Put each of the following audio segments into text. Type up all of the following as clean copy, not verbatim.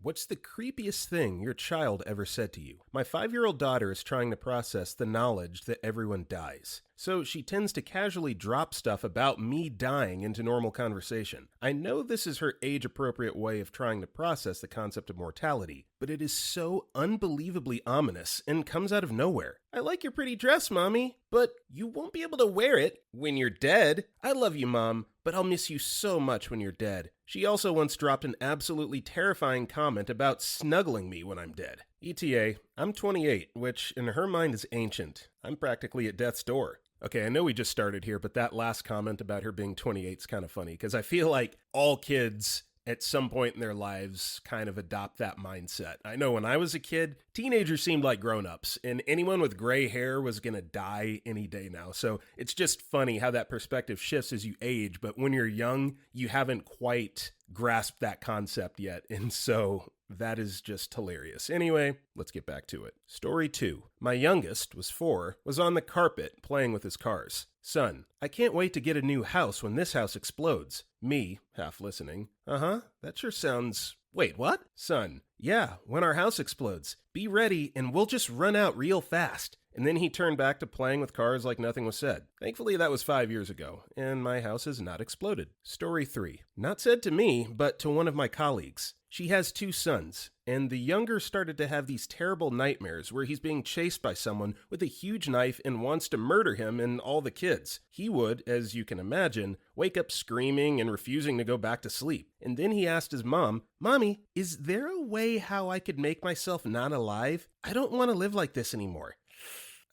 What's the creepiest thing your child ever said to you? My 5-year-old daughter is trying to process the knowledge that everyone dies. So she tends to casually drop stuff about me dying into normal conversation. I know this is her age-appropriate way of trying to process the concept of mortality, but it is so unbelievably ominous and comes out of nowhere. I like your pretty dress, Mommy, but you won't be able to wear it when you're dead. I love you, Mom, but I'll miss you so much when you're dead. She also once dropped an absolutely terrifying comment about snuggling me when I'm dead. ETA, I'm 28, which in her mind is ancient. I'm practically at death's door. Okay, I know we just started here, but that last comment about her being 28 is kind of funny, because I feel like all kids at some point in their lives kind of adopt that mindset. I know when I was a kid, teenagers seemed like grown-ups, and anyone with gray hair was going to die any day now. So it's just funny how that perspective shifts as you age, but when you're young, you haven't quite grasped that concept yet, and so that is just hilarious. Anyway, let's get back to it. Story 2. My youngest, was 4, was on the carpet playing with his cars. Son, I can't wait to get a new house when this house explodes. Me, half listening. That sure sounds... Wait, what? Son, yeah, when our house explodes. Be ready and we'll just run out real fast. And then he turned back to playing with cars like nothing was said. Thankfully, that was 5 years ago, and my house has not exploded. Story 3. Not said to me, but to one of my colleagues. She has 2 sons, and the younger started to have these terrible nightmares where he's being chased by someone with a huge knife and wants to murder him and all the kids. He would, as you can imagine, wake up screaming and refusing to go back to sleep. And then he asked his mom, Mommy, is there a way how I could make myself not alive? I don't want to live like this anymore.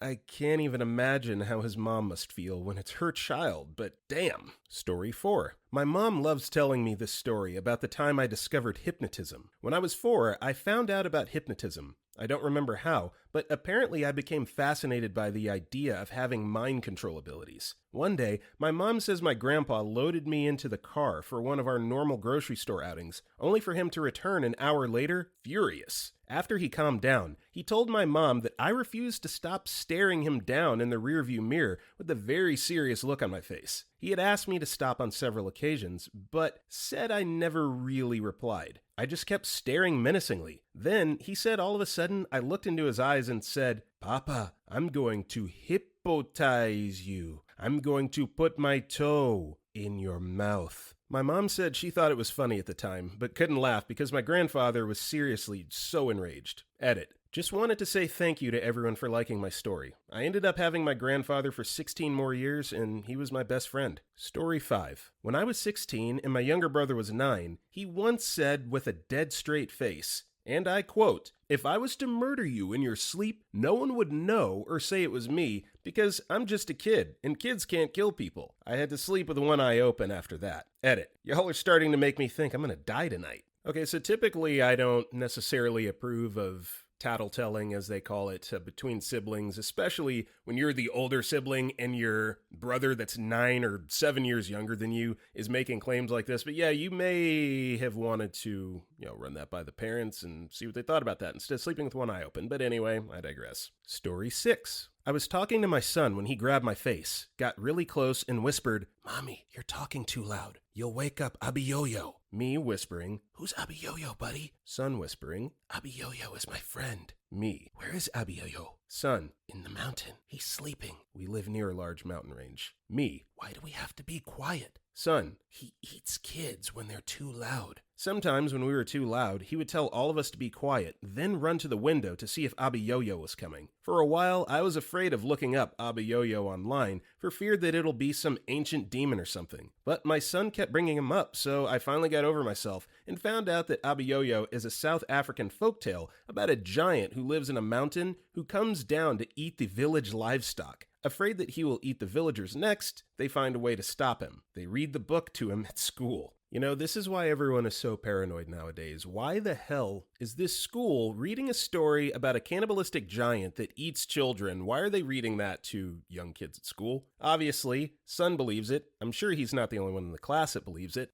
I can't even imagine how his mom must feel when it's her child, but damn. Story 4. My mom loves telling me this story about the time I discovered hypnotism. When I was 4, I found out about hypnotism. I don't remember how, but apparently I became fascinated by the idea of having mind control abilities. One day, my mom says my grandpa loaded me into the car for one of our normal grocery store outings, only for him to return an hour later, furious. After he calmed down, he told my mom that I refused to stop staring him down in the rearview mirror with a very serious look on my face. He had asked me to stop on several occasions, but said I never really replied. I just kept staring menacingly. Then, he said all of a sudden, I looked into his eyes and said, Papa, I'm going to hypnotize you. I'm going to put my toe in your mouth. My mom said she thought it was funny at the time, but couldn't laugh because my grandfather was seriously so enraged. Edit. Just wanted to say thank you to everyone for liking my story. I ended up having my grandfather for 16 more years, and he was my best friend. Story 5. When I was 16 and my younger brother was 9, he once said with a dead straight face, and I quote, If I was to murder you in your sleep, no one would know or say it was me because I'm just a kid, and kids can't kill people. I had to sleep with one eye open after that. Edit. Y'all are starting to make me think I'm gonna die tonight. Okay, so typically I don't necessarily approve of tattletelling, as they call it, between siblings, especially when you're the older sibling and your brother that's 9 or 7 years younger than you is making claims like this. But yeah, you may have wanted to, run that by the parents and see what they thought about that instead of sleeping with one eye open. But anyway, I digress. Story 6. I was talking to my son when he grabbed my face, got really close, and whispered, Mommy, you're talking too loud. You'll wake up Abiyoyo. Me whispering, Who's Abiyoyo, buddy? Son whispering, Abiyoyo is my friend. Me, where is Abiyoyo? Son, in the mountain. He's sleeping. We live near a large mountain range. Me, why do we have to be quiet? Son, he eats kids when they're too loud. Sometimes when we were too loud, he would tell all of us to be quiet, then run to the window to see if Abiyoyo was coming. For a while, I was afraid of looking up Abiyoyo online for fear that it'll be some ancient demon or something. But my son kept bringing him up, so I finally got over myself and found out that Abiyoyo is a South African folktale about a giant who lives in a mountain who comes down to eat the village livestock. Afraid that he will eat the villagers next, they find a way to stop him. They read the book to him at school. This is why everyone is so paranoid nowadays. Why the hell is this school reading a story about a cannibalistic giant that eats children? Why are they reading that to young kids at school? Obviously, son believes it. I'm sure he's not the only one in the class that believes it.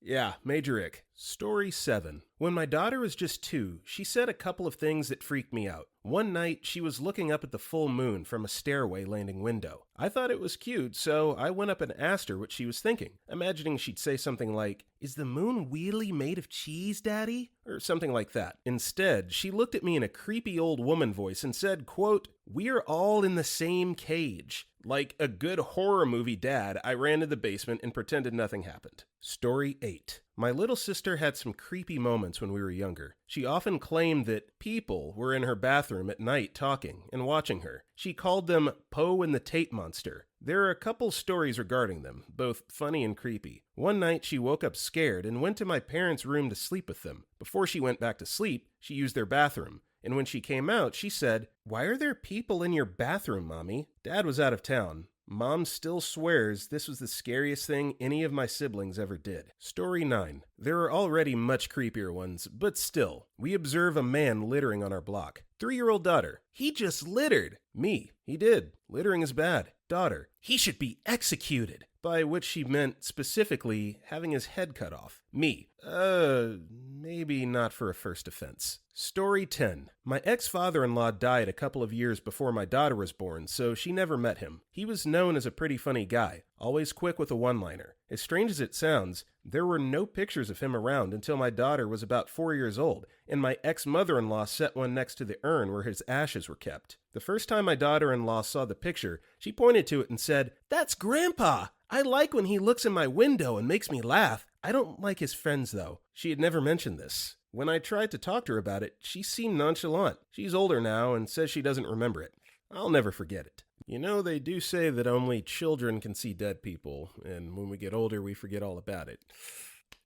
Yeah, Major Ick. Story 7. When my daughter was just 2, she said a couple of things that freaked me out. One night, she was looking up at the full moon from a stairway landing window. I thought it was cute, so I went up and asked her what she was thinking, imagining she'd say something like, "Is the moon really made of cheese, Daddy?" Or something like that. Instead, she looked at me in a creepy old woman voice and said, quote, "We're all in the same cage." Like a good horror movie dad, I ran to the basement and pretended nothing happened. Story 8. My little sister had some creepy moments when we were younger. She often claimed that people were in her bathroom at night talking and watching her. She called them Poe and the Tate Monster. There are a couple stories regarding them, both funny and creepy. One night she woke up scared and went to my parents' room to sleep with them. Before she went back to sleep, she used their bathroom. And when she came out, she said, "Why are there people in your bathroom, Mommy?" Dad was out of town. Mom still swears this was the scariest thing any of my siblings ever did. Story 9. There are already much creepier ones, but still, we observe a man littering on our block. 3-year-old daughter, "He just littered." Me, "He did. Littering is bad." Daughter, "He should be executed." By which she meant specifically having his head cut off. Me, maybe not for a first offense. Story 10. My ex-father-in-law died a couple of years before my daughter was born, so she never met him. He was known as a pretty funny guy, always quick with a one-liner. As strange as it sounds, there were no pictures of him around until my daughter was about 4 years old, and my ex-mother-in-law set one next to the urn where his ashes were kept. The first time my daughter-in-law saw the picture, she pointed to it and said, "That's Grandpa! I like when he looks in my window and makes me laugh. I don't like his friends, though." She had never mentioned this. When I tried to talk to her about it, she seemed nonchalant. She's older now and says she doesn't remember it. I'll never forget it. You know, they do say that only children can see dead people, and when we get older, we forget all about it.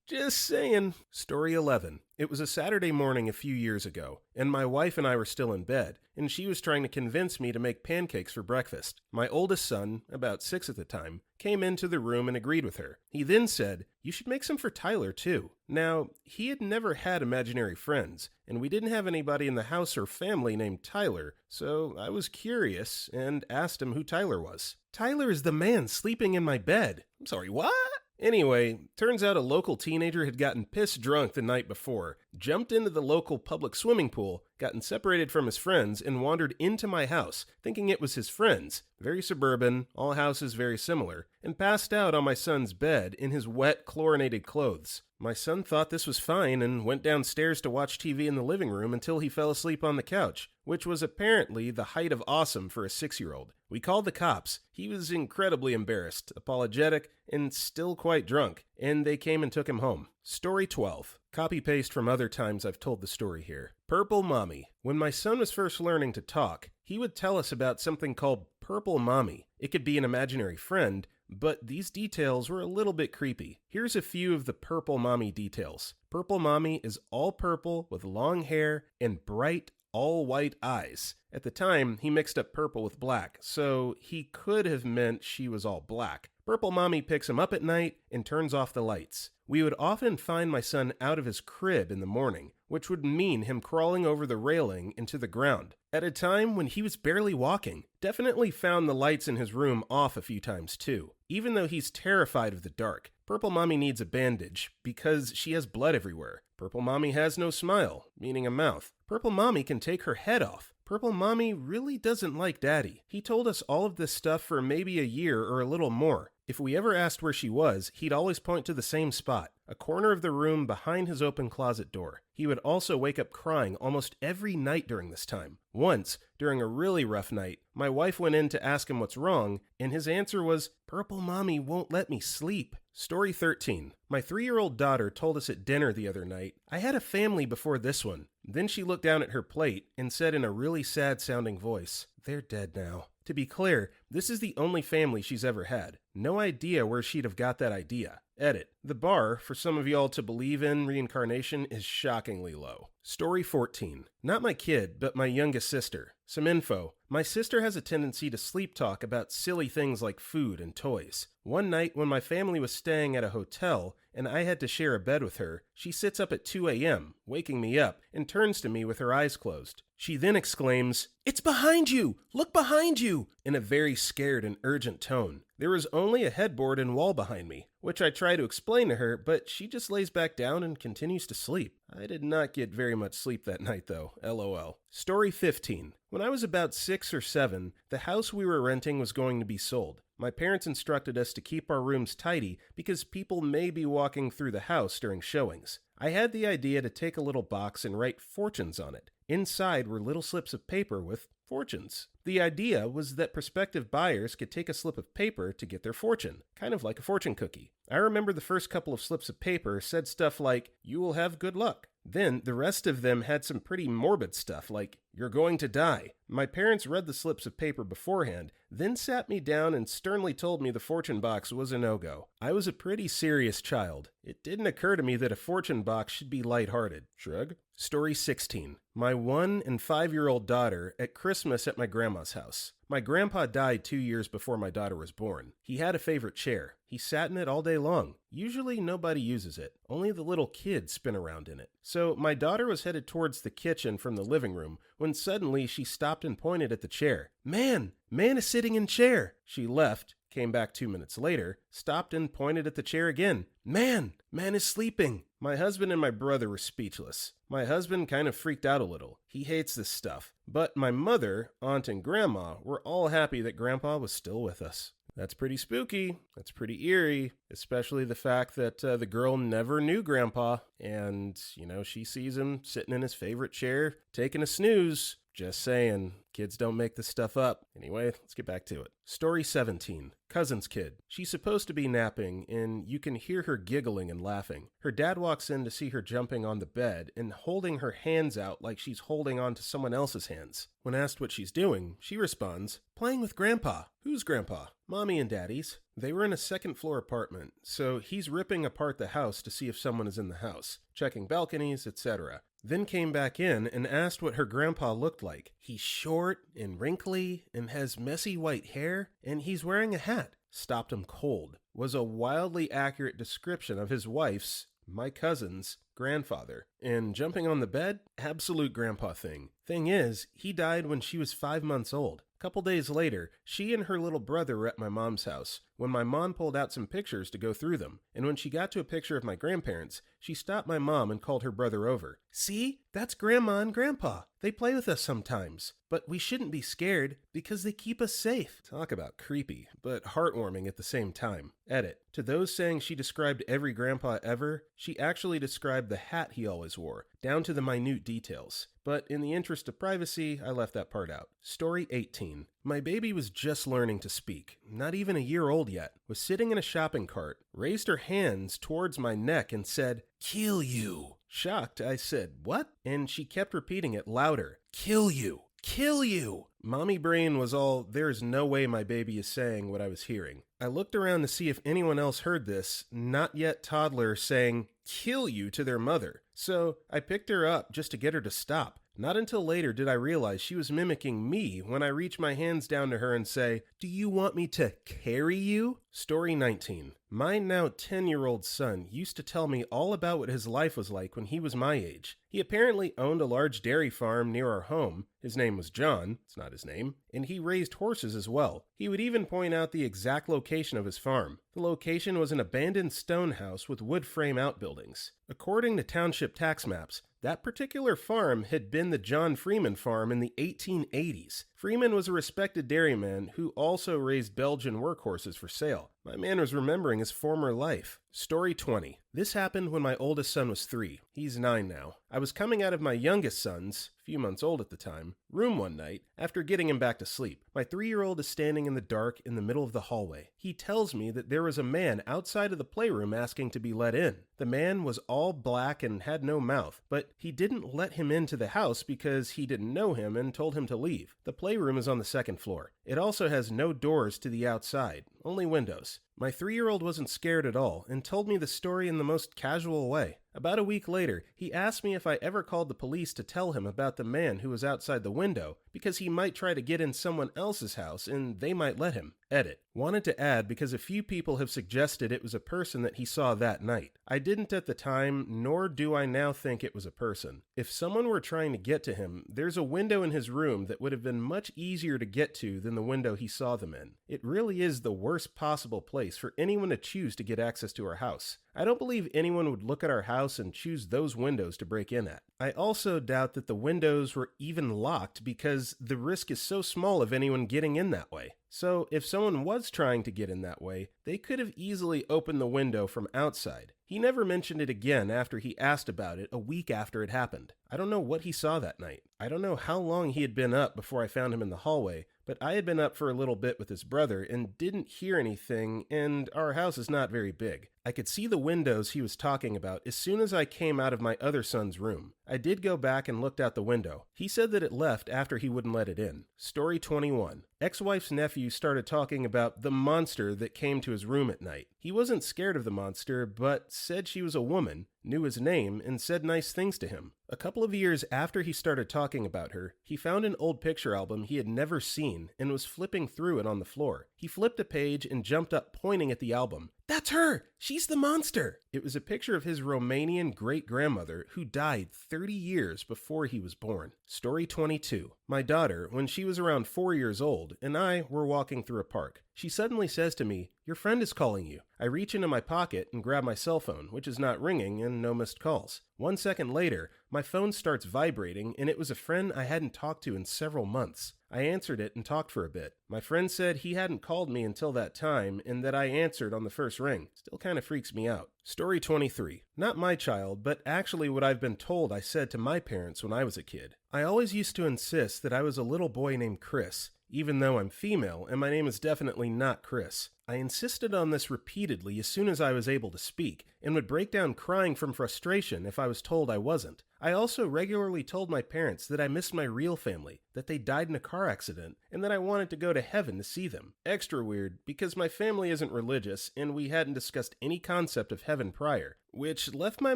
Just saying. Story 11. It was a Saturday morning a few years ago, and my wife and I were still in bed, and she was trying to convince me to make pancakes for breakfast. My oldest son, about 6 at the time, came into the room and agreed with her. He then said, "You should make some for Tyler, too." Now, he had never had imaginary friends, and we didn't have anybody in the house or family named Tyler, so I was curious and asked him who Tyler was. "Tyler is the man sleeping in my bed." I'm sorry, what? Anyway, turns out a local teenager had gotten pissed drunk the night before, jumped into the local public swimming pool, gotten separated from his friends, and wandered into my house, thinking it was his friends, very suburban, all houses very similar, and passed out on my son's bed in his wet, chlorinated clothes. My son thought this was fine and went downstairs to watch TV in the living room until he fell asleep on the couch, which was apparently the height of awesome for a 6-year-old. We called the cops. He was incredibly embarrassed, apologetic, and still quite drunk, and they came and took him home. Story 12. Copy-paste from other times I've told the story here. Purple Mommy. When my son was first learning to talk, he would tell us about something called Purple Mommy. It could be an imaginary friend, but these details were a little bit creepy. Here's a few of the Purple Mommy details. Purple Mommy is all purple with long hair and bright, all-white eyes. At the time, he mixed up purple with black, so he could have meant she was all black. Purple Mommy picks him up at night and turns off the lights. We would often find my son out of his crib in the morning, which would mean him crawling over the railing into the ground. At a time when he was barely walking, definitely found the lights in his room off a few times too. Even though he's terrified of the dark, Purple Mommy needs a bandage because she has blood everywhere. Purple Mommy has no smile, meaning a mouth. Purple Mommy can take her head off. Purple Mommy really doesn't like Daddy. He told us all of this stuff for maybe a year or a little more. If we ever asked where she was, he'd always point to the same spot, a corner of the room behind his open closet door. He would also wake up crying almost every night during this time. Once, during a really rough night, my wife went in to ask him what's wrong, and his answer was, "Purple Mommy won't let me sleep." Story 13. My 3-year-old daughter told us at dinner the other night, "I had a family before this one." Then she looked down at her plate and said in a really sad-sounding voice, "They're dead now." To be clear, this is the only family she's ever had. No idea where she'd have got that idea. Edit. The bar for some of y'all to believe in reincarnation is shockingly low. Story 14. Not my kid, but my youngest sister. Some info. My sister has a tendency to sleep talk about silly things like food and toys. One night when my family was staying at a hotel and I had to share a bed with her, she sits up at 2 a.m., waking me up, and turns to me with her eyes closed. She then exclaims, "It's behind you! Look behind you!" in a very scared and urgent tone. There is only a headboard and wall behind me, which I try to explain to her, but she just lays back down and continues to sleep. I did not get very much sleep that night though, lol. Story 15. When I was about 6 or 7, the house we were renting was going to be sold. My parents instructed us to keep our rooms tidy because people may be walking through the house during showings. I had the idea to take a little box and write fortunes on it. Inside were little slips of paper with fortunes. The idea was that prospective buyers could take a slip of paper to get their fortune, kind of like a fortune cookie. I remember the first couple of slips of paper said stuff like, "You will have good luck." Then the rest of them had some pretty morbid stuff like, "You're going to die." My parents read the slips of paper beforehand, then sat me down and sternly told me the fortune box was a no-go. I was a pretty serious child. It didn't occur to me that a fortune box should be lighthearted. Shrug. Story 16. My 1 and 5-year-old daughter at Christmas at my grandma's house. My grandpa died 2 years before my daughter was born. He had a favorite chair. He sat in it all day long. Usually nobody uses it. Only the little kids spin around in it. So my daughter was headed towards the kitchen from the living room when suddenly she stopped and pointed at the chair. Man is sitting in chair." She left, came back 2 minutes later, stopped and pointed at the chair again. Man is sleeping." My husband and my brother were speechless. My husband kind of freaked out a little. He hates this stuff. But my mother, aunt, and grandma were all happy that grandpa was still with us. That's pretty spooky. That's pretty eerie, especially the fact that the girl never knew grandpa. And, she sees him sitting in his favorite chair, taking a snooze. Just saying, kids don't make this stuff up. Anyway, let's get back to it. Story 17. Cousin's kid. She's supposed to be napping, and you can hear her giggling and laughing. Her dad walks in to see her jumping on the bed and holding her hands out like she's holding on to someone else's hands. When asked what she's doing, she responds, "Playing with Grandpa." "Who's Grandpa?" "Mommy and Daddy's." They were in a second-floor apartment, so he's ripping apart the house to see if someone is in the house, checking balconies, etc. Then came back in and asked what her grandpa looked like. He's short and wrinkly and has messy white hair, and he's wearing a hat. Stopped him cold. Was a wildly accurate description of his wife's, my cousin's, grandfather. And jumping on the bed? Absolute grandpa thing. Thing is, he died when she was 5 months old. Couple days later, she and her little brother were at my mom's house when my mom pulled out some pictures to go through them, and when she got to a picture of my grandparents, she stopped my mom and called her brother over. "See? That's Grandma and Grandpa. They play with us sometimes, but we shouldn't be scared because they keep us safe." Talk about creepy, but heartwarming at the same time. Edit. To those saying she described every grandpa ever, she actually described the hat he always wore, down to the minute details. But in the interest of privacy, I left that part out. Story 18. My baby was just learning to speak, not even a year old yet, was sitting in a shopping cart, raised her hands towards my neck and said, "Kill you." Shocked, I said, "What?" And she kept repeating it louder. "Kill you. Kill you." Mommy brain was all, there's no way my baby is saying what I was hearing. I looked around to see if anyone else heard this, not yet toddler saying, "Kill you" to their mother. So I picked her up just to get her to stop. Not until later did I realize she was mimicking me when I reached my hands down to her and say, "Do you want me to carry you?" Story 19. My now 10-year-old son used to tell me all about what his life was like when he was my age. He apparently owned a large dairy farm near our home. His name was John, it's not his name, and he raised horses as well. He would even point out the exact location of his farm. The location was an abandoned stone house with wood frame outbuildings. According to township tax maps, that particular farm had been the John Freeman farm in the 1880s. Freeman was a respected dairyman who also raised Belgian workhorses for sale. My man was remembering his former life. Story 20. This happened when my oldest son was 3. He's 9 now. I was coming out of my youngest son's, a few months old at the time, room one night after getting him back to sleep. My 3-year-old is standing in the dark in the middle of the hallway. He tells me that there was a man outside of the playroom asking to be let in. The man was all black and had no mouth, but he didn't let him into the house because he didn't know him and told him to leave. The playroom is on the 2nd floor. It also has no doors to the outside, only windows. My 3-year-old wasn't scared at all and told me the story in the most casual way. About a week later, he asked me if I ever called the police to tell him about the man who was outside the window because he might try to get in someone else's house and they might let him. Edit. Wanted to add because a few people have suggested it was a person that he saw that night. I didn't at the time, nor do I now think it was a person. If someone were trying to get to him, there's a window in his room that would have been much easier to get to than the window he saw them in. It really is the worst possible place for anyone to choose to get access to our house. I don't believe anyone would look at our house and choose those windows to break in at. I also doubt that the windows were even locked because the risk is so small of anyone getting in that way. So if someone was trying to get in that way, they could have easily opened the window from outside. He never mentioned it again after he asked about it a week after it happened. I don't know what he saw that night. I don't know how long he had been up before I found him in the hallway, but I had been up for a little bit with his brother and didn't hear anything, and our house is not very big. I could see the windows he was talking about as soon as I came out of my other son's room. I did go back and looked out the window. He said that it left after he wouldn't let it in. Story 21. Ex-wife's nephew started talking about the monster that came to his room at night. He wasn't scared of the monster, but said she was a woman, knew his name, and said nice things to him. A couple of years after he started talking about her, he found an old picture album he had never seen and was flipping through it on the floor. He flipped a page and jumped up pointing at the album. "That's her! She's the monster!" It was a picture of his Romanian great-grandmother who died 30 years before he was born. Story 22. My daughter, when she was around 4 years old, and I were walking through a park. She suddenly says to me, "Your friend is calling you." I reach into my pocket and grab my cell phone, which is not ringing and no missed calls. 1 second later, my phone starts vibrating and it was a friend I hadn't talked to in several months. I answered it and talked for a bit. My friend said he hadn't called me until that time and that I answered on the first ring. Still kind of freaks me out. Story 23. Not my child, but actually what I've been told I said to my parents when I was a kid. I always used to insist that I was a little boy named Chris, even though I'm female and my name is definitely not Chris. I insisted on this repeatedly as soon as I was able to speak, and would break down crying from frustration if I was told I wasn't. I also regularly told my parents that I missed my real family, that they died in a car accident, and that I wanted to go to heaven to see them. Extra weird, because my family isn't religious, and we hadn't discussed any concept of heaven prior, which left my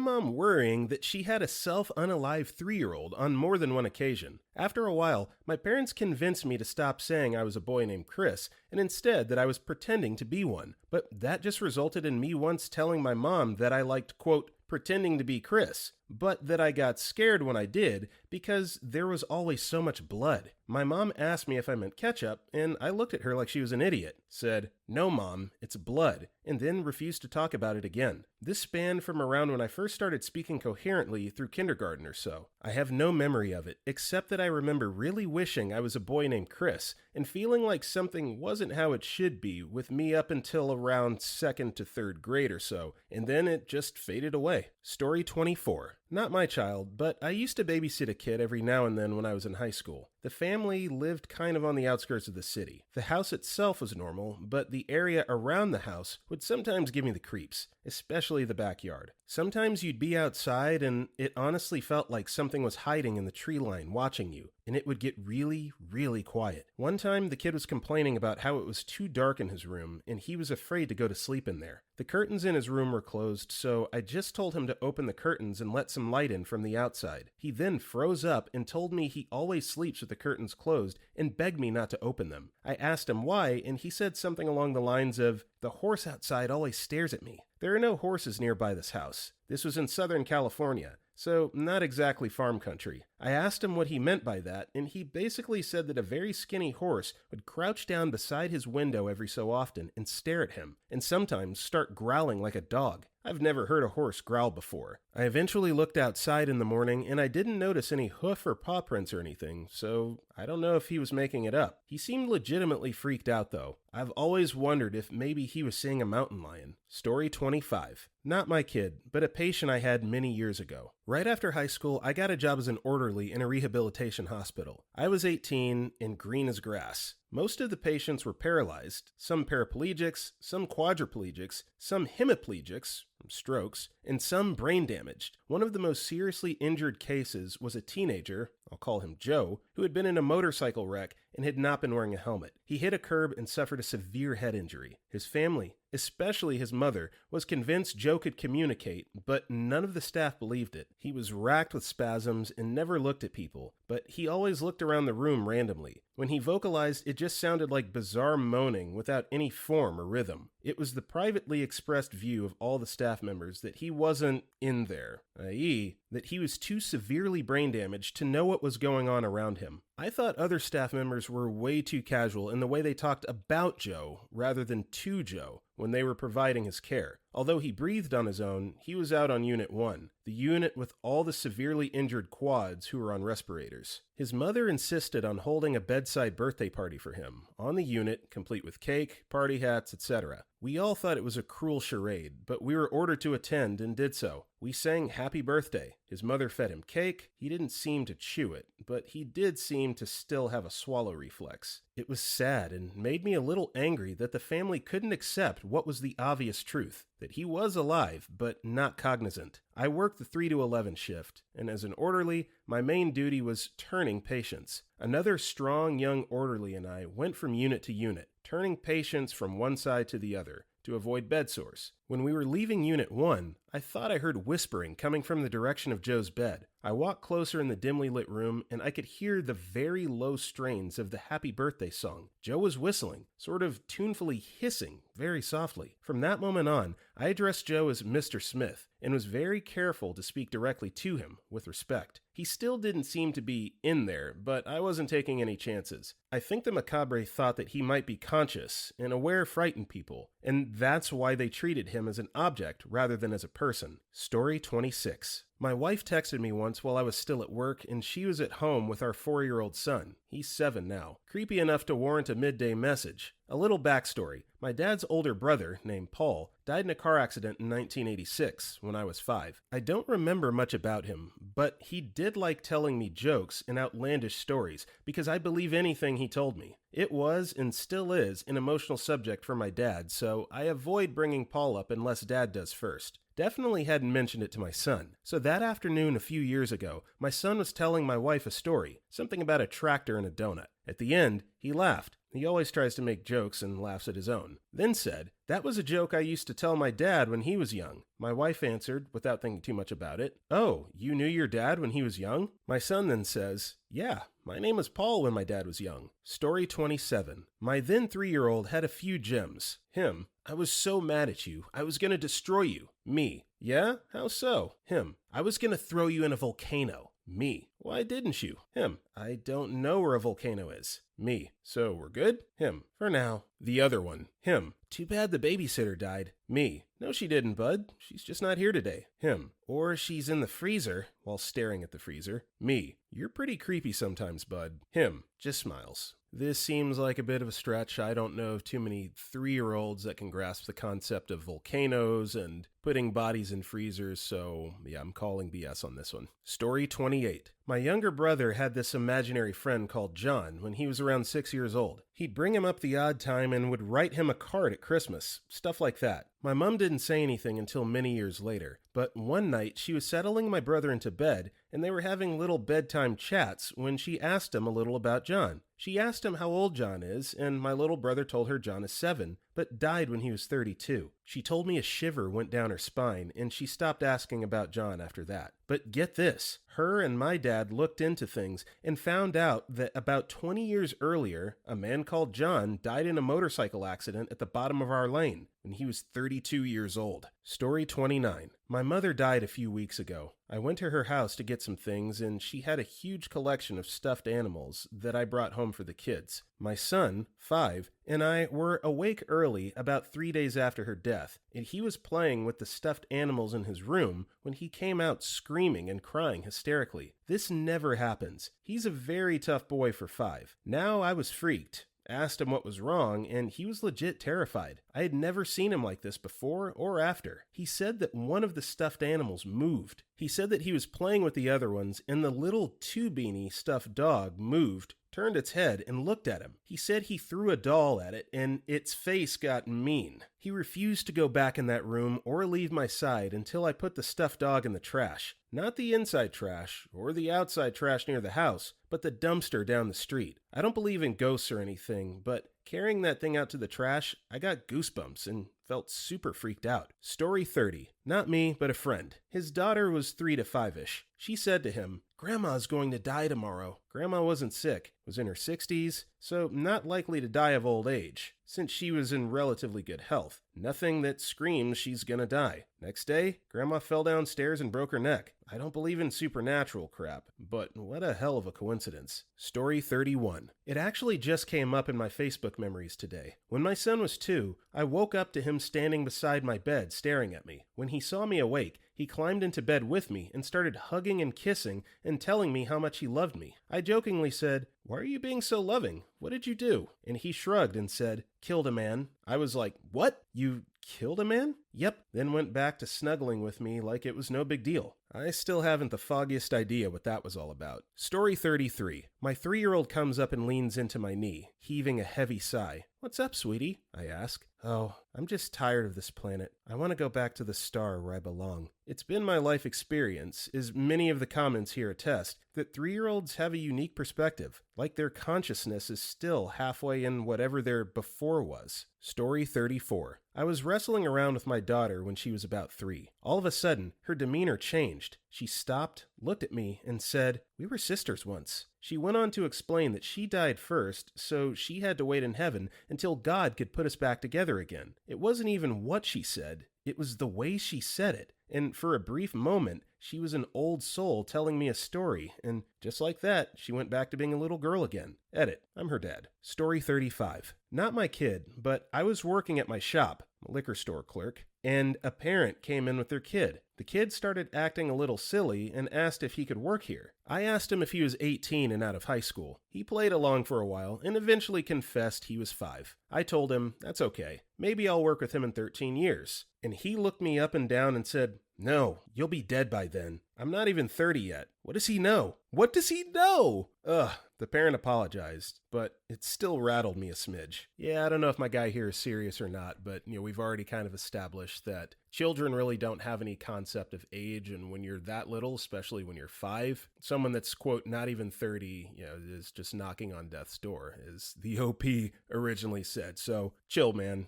mom worrying that she had a self-unalive 3-year-old on more than one occasion. After a while, my parents convinced me to stop saying I was a boy named Chris, and instead that I was pretending to be one. But that just resulted in me once telling my mom that I liked, quote, pretending to be Chris, but that I got scared when I did because there was always so much blood. My mom asked me if I meant ketchup, and I looked at her like she was an idiot, said, "No, Mom, it's blood," and then refused to talk about it again. This spanned from around when I first started speaking coherently through kindergarten or so. I have no memory of it, except that I remember really wishing I was a boy named Chris, and feeling like something wasn't how it should be with me up until around 2nd to 3rd grade or so, and then it just faded away. Story 24. Not my child, but I used to babysit a kid every now and then when I was in high school. The family lived kind of on the outskirts of the city. The house itself was normal, but the area around the house would sometimes give me the creeps, especially the backyard. Sometimes you'd be outside and it honestly felt like something was hiding in the tree line watching you, and it would get really, really quiet. One time, the kid was complaining about how it was too dark in his room, and he was afraid to go to sleep in there. The curtains in his room were closed, so I just told him to open the curtains and let some light in from the outside. He then froze up and told me he always sleeps with the curtains closed and begged me not to open them. I asked him why, and he said something along the lines of, "The horse outside always stares at me." There are no horses nearby this house. This was in Southern California, so not exactly farm country. I asked him what he meant by that, and he basically said that a very skinny horse would crouch down beside his window every so often and stare at him, and sometimes start growling like a dog. I've never heard a horse growl before. I eventually looked outside in the morning, and I didn't notice any hoof or paw prints or anything, so I don't know if he was making it up. He seemed legitimately freaked out, though. I've always wondered if maybe he was seeing a mountain lion. Story 25. Not my kid, but a patient I had many years ago. Right after high school, I got a job as an orderly in a rehabilitation hospital. I was 18 and green as grass. Most of the patients were paralyzed, some paraplegics, some quadriplegics, some hemiplegics, strokes, and some brain damaged. One of the most seriously injured cases was a teenager, I'll call him Joe, who had been in a motorcycle wreck and had not been wearing a helmet. He hit a curb and suffered a severe head injury. His family especially his mother, was convinced Joe could communicate, but none of the staff believed it. He was racked with spasms and never looked at people, but he always looked around the room randomly. When he vocalized, it just sounded like bizarre moaning without any form or rhythm. It was the privately expressed view of all the staff members that he wasn't in there, i.e., that he was too severely brain damaged to know what was going on around him. I thought other staff members were way too casual in the way they talked about Joe rather than to Joe when they were providing his care. Although he breathed on his own, he was out on Unit 1, the unit with all the severely injured quads who were on respirators. His mother insisted on holding a bedside birthday party for him, on the unit, complete with cake, party hats, etc. We all thought it was a cruel charade, but we were ordered to attend and did so. We sang Happy Birthday. His mother fed him cake. He didn't seem to chew it, but he did seem to still have a swallow reflex. It was sad and made me a little angry that the family couldn't accept what was the obvious truth, that he was alive, but not cognizant. I worked the 3 to 11 shift, and as an orderly, my main duty was turning patients. Another strong young orderly and I went from unit to unit, turning patients from one side to the other, to avoid bed sores. When we were leaving Unit 1, I thought I heard whispering coming from the direction of Joe's bed. I walked closer in the dimly lit room, and I could hear the very low strains of the Happy Birthday song. Joe was whistling, sort of tunefully hissing, very softly. From that moment on, I addressed Joe as Mr. Smith, and was very careful to speak directly to him, with respect. He still didn't seem to be in there, but I wasn't taking any chances. I think the macabre thought that he might be conscious, and aware frightened people, and that's why they treated him as an object rather than as a person. Story 26. My wife texted me once while I was still at work, and she was at home with our 4-year-old son. He's 7 now. Creepy enough to warrant a midday message. A little backstory. My dad's older brother, named Paul, died in a car accident in 1986 when I was 5. I don't remember much about him, but he did like telling me jokes and outlandish stories because I believe anything he told me. It was, and still is, an emotional subject for my dad, so I avoid bringing Paul up unless Dad does first. Definitely hadn't mentioned it to my son. So that afternoon a few years ago, my son was telling my wife a story, something about a tractor and a donut. At the end, he laughed. He always tries to make jokes and laughs at his own. Then said, "That was a joke I used to tell my dad when he was young." My wife answered, without thinking too much about it, "Oh, you knew your dad when he was young?" My son then says, "Yeah, my name was Paul when my dad was young." Story 27. My then 3-year-old had a few gems. Him, "I was so mad at you, I was gonna destroy you." Me, "Yeah? How so?" Him, "I was gonna throw you in a volcano." Me, "Why didn't you?" Him, "I don't know where a volcano is." Me, "So we're good?" Him, "For now." The other one. Him, "Too bad the babysitter died." Me, "No she didn't, bud. She's just not here today." Him, "Or she's in the freezer," while staring at the freezer. Me, "You're pretty creepy sometimes, bud." Him, just smiles. This seems like a bit of a stretch. I don't know of too many 3-year-olds that can grasp the concept of volcanoes and putting bodies in freezers, so yeah, I'm calling BS on this one. Story 28. My younger brother had this imaginary friend called John when he was around 6 years old. He'd bring him up the odd time and would write him a card at Christmas, stuff like that. My mom didn't say anything until many years later, but one night she was settling my brother into bed, and they were having little bedtime chats when she asked him a little about John. She asked him how old John is, and my little brother told her John is 7, but died when he was 32. She told me a shiver went down her spine, and she stopped asking about John after that. But get this, her and my dad looked into things and found out that about 20 years earlier, a man called John died in a motorcycle accident at the bottom of our lane when he was 32 years old. Story 29. My mother died a few weeks ago. I went to her house to get some things, and she had a huge collection of stuffed animals that I brought home for the kids. My son, 5, and I were awake early about 3 days after her death, and he was playing with the stuffed animals in his room when he came out screaming and crying hysterically. This never happens. He's a very tough boy for 5. Now I was freaked. Asked him what was wrong, and he was legit terrified. I had never seen him like this before or after. He said that one of the stuffed animals moved. He said that he was playing with the other ones, and the little two-beanie stuffed dog moved, turned its head, and looked at him. He said he threw a doll at it, and its face got mean. He refused to go back in that room or leave my side until I put the stuffed dog in the trash. Not the inside trash, or the outside trash near the house, but the dumpster down the street. I don't believe in ghosts or anything, but Carrying that thing out to the trash, I got goosebumps and felt super freaked out. Story 30. Not me, but a friend. His daughter was 3 to 5-ish. She said to him, "Grandma's going to die tomorrow." Grandma wasn't sick, was in her 60s, so not likely to die of old age, since she was in relatively good health. Nothing that screams she's gonna die. Next day, Grandma fell downstairs and broke her neck. I don't believe in supernatural crap, but what a hell of a coincidence. Story 31. It actually just came up in my Facebook memories today. When my son was 2, I woke up to him standing beside my bed staring at me. When he saw me awake, he climbed into bed with me and started hugging and kissing and telling me how much he loved me. I jokingly said, "Why are you being so loving? What did you do?" And he shrugged and said, "Killed a man." I was like, "What? You killed a man?" "Yep," then went back to snuggling with me like it was no big deal. I still haven't the foggiest idea what that was all about. Story 33. My 3-year-old comes up and leans into my knee, heaving a heavy sigh. "What's up, sweetie?" I ask. "Oh, I'm just tired of this planet. I want to go back to the star where I belong." It's been my life experience, as many of the comments here attest, that 3-year-olds have a unique perspective, like their consciousness is still halfway in whatever their before was. Story 34. I was wrestling around with my daughter when she was about 3. All of a sudden, her demeanor changed. She stopped, looked at me, and said, "We were sisters once." She went on to explain that she died first, so she had to wait in heaven until God could put us back together again. It wasn't even what she said, it was the way she said it. And for a brief moment, she was an old soul telling me a story, and just like that, she went back to being a little girl again. Edit. I'm her dad. Story 35. Not my kid, but I was working at my shop, a liquor store clerk, and a parent came in with their kid. The kid started acting a little silly and asked if he could work here. I asked him if he was 18 and out of high school. He played along for a while and eventually confessed he was 5. I told him, "That's okay. Maybe I'll work with him in 13 years. And he looked me up and down and said, "No, you'll be dead by then. I'm not even 30 yet. What does he know? What does he know?" Ugh. The parent apologized, but it still rattled me a smidge. Yeah, I don't know if my guy here is serious or not, but we've already kind of established that children really don't have any concept of age, and when you're that little, especially when you're 5, someone that's, quote, not even 30, is just knocking on death's door, as the OP originally said. So chill, man.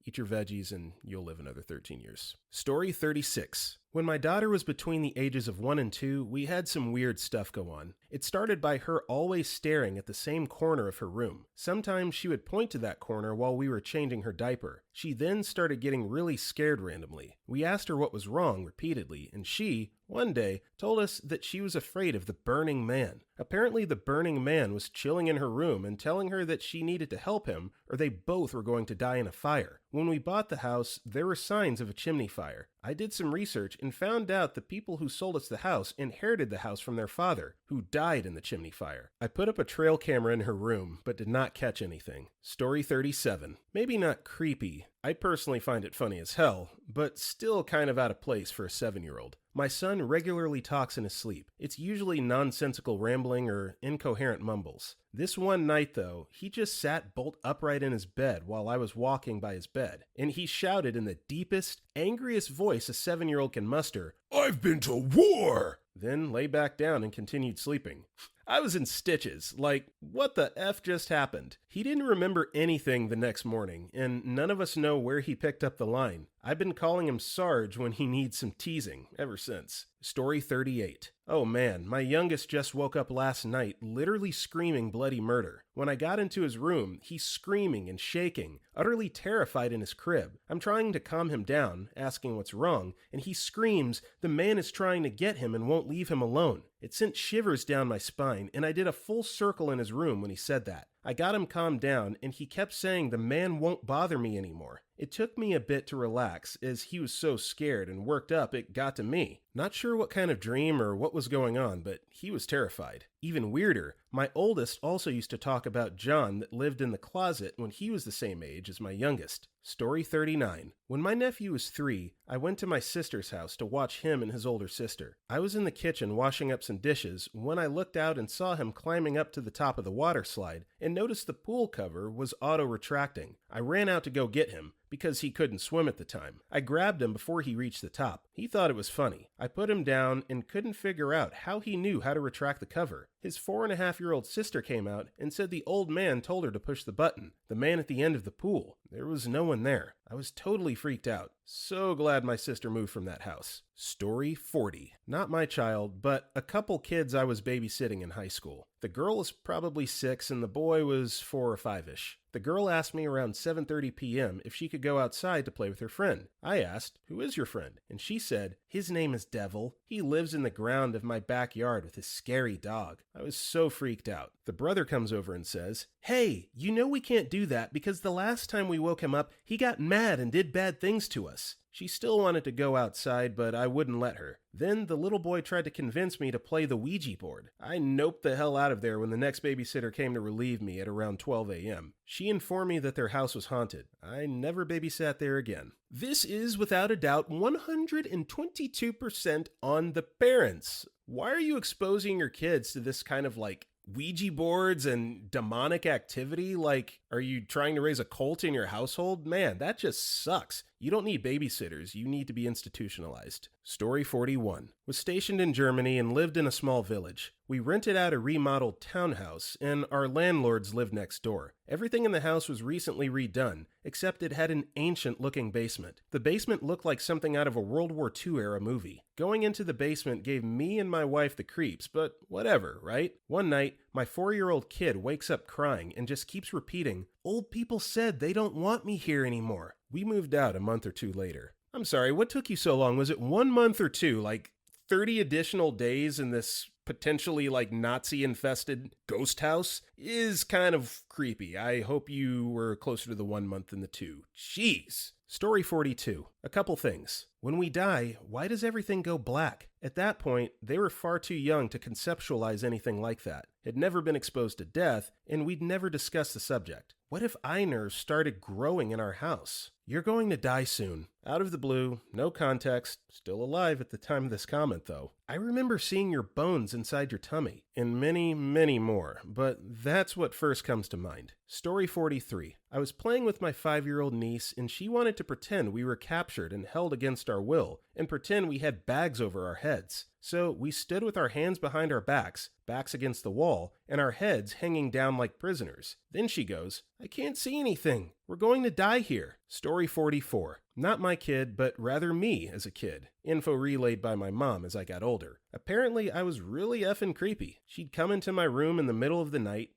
Eat your veggies and you'll live another 13 years. Story 36. When my daughter was between the ages of 1 and 2, we had some weird stuff go on. It started by her always staring at the same corner of her room. Sometimes she would point to that corner while we were changing her diaper. She then started getting really scared randomly. We asked her what was wrong repeatedly, and she, one day, told us that she was afraid of the Burning Man. Apparently, the Burning Man was chilling in her room and telling her that she needed to help him or they both were going to die in a fire. When we bought the house, there were signs of a chimney fire. I did some research and found out the people who sold us the house inherited the house from their father, who died in the chimney fire. I put up a trail camera in her room, but did not catch anything. Story 37. Maybe not creepy. I personally find it funny as hell, but still kind of out of place for a 7-year-old. My son regularly talks in his sleep. It's usually nonsensical rambling or incoherent mumbles. This one night, though, he just sat bolt upright in his bed while I was walking by his bed, and he shouted in the deepest, angriest voice a 7-year-old can muster, "I've been to war!" Then lay back down and continued sleeping. I was in stitches, like, what the F just happened? He didn't remember anything the next morning, and none of us know where he picked up the line. I've been calling him Sarge when he needs some teasing ever since. Story 38. Oh man, my youngest just woke up last night literally screaming bloody murder. When I got into his room, he's screaming and shaking, utterly terrified in his crib. I'm trying to calm him down, asking what's wrong, and he screams the man is trying to get him and won't leave him alone. It sent shivers down my spine, and I did a full circle in his room when he said that. I got him calmed down, and he kept saying the man won't bother me anymore. It took me a bit to relax, as he was so scared and worked up it got to me. Not sure what kind of dream or what was going on, but he was terrified. Even weirder, my oldest also used to talk about John that lived in the closet when he was the same age as my youngest. Story 39. When my nephew was 3, I went to my sister's house to watch him and his older sister. I was in the kitchen washing up some dishes when I looked out and saw him climbing up to the top of the water slide and noticed the pool cover was auto-retracting. I ran out to go get him, because he couldn't swim at the time. I grabbed him before he reached the top. He thought it was funny. I put him down and couldn't figure out how he knew how to retract the cover. His 4.5-year-old sister came out and said the old man told her to push the button. The man at the end of the pool. There was no one there. I was totally freaked out. So glad my sister moved from that house. Story 40. Not my child, but a couple kids I was babysitting in high school. The girl was probably 6 and the boy was 4 or 5-ish. The girl asked me around 7:30 p.m. if she could go outside to play with her friend. I asked, "Who is your friend?" And she said, "His name is Devil. He lives in the ground of my backyard with his scary dog." I was so freaked out. The brother comes over and says, "Hey, you know we can't do that because the last time we woke him up, he got mad and did bad things to us." She still wanted to go outside, but I wouldn't let her. Then the little boy tried to convince me to play the Ouija board. I noped the hell out of there when the next babysitter came to relieve me at around 12 a.m. She informed me that their house was haunted. I never babysat there again. This is, without a doubt, 122% on the parents. Why are you exposing your kids to this kind of Ouija boards and demonic activity? Are you trying to raise a cult in your household? Man, that just sucks. You don't need babysitters. You need to be institutionalized. Story 41. Was stationed in Germany and lived in a small village. We rented out a remodeled townhouse, and our landlords lived next door. Everything in the house was recently redone, except it had an ancient-looking basement. The basement looked like something out of a World War II-era movie. Going into the basement gave me and my wife the creeps, but whatever, right? One night, my 4-year-old kid wakes up crying and just keeps repeating, "Old people said they don't want me here anymore." We moved out a month or 2 later. I'm sorry, what took you so long? Was it 1 month or 2? 30 additional days in this potentially Nazi-infested ghost house is kind of creepy. I hope you were closer to the 1 month than the 2. Jeez. Story 42. A couple things. When we die, why does everything go black? At that point, they were far too young to conceptualize anything like that. Had never been exposed to death, and we'd never discussed the subject. What if eye nerves started growing in our house? You're going to die soon. Out of the blue, no context, still alive at the time of this comment though. I remember seeing your bones inside your tummy, and many, many more, but that's what first comes to mind. Story 43. I was playing with my 5-year-old niece, and she wanted to pretend we were captured and held against our will, and pretend we had bags over our heads. So we stood with our hands behind our backs against the wall, and our heads hanging down like prisoners. Then she goes, "I can't see anything. We're going to die here." Story 44. Not my kid, but rather me as a kid. Info relayed by my mom as I got older. Apparently, I was really effing creepy. She'd come into my room in the middle of the night,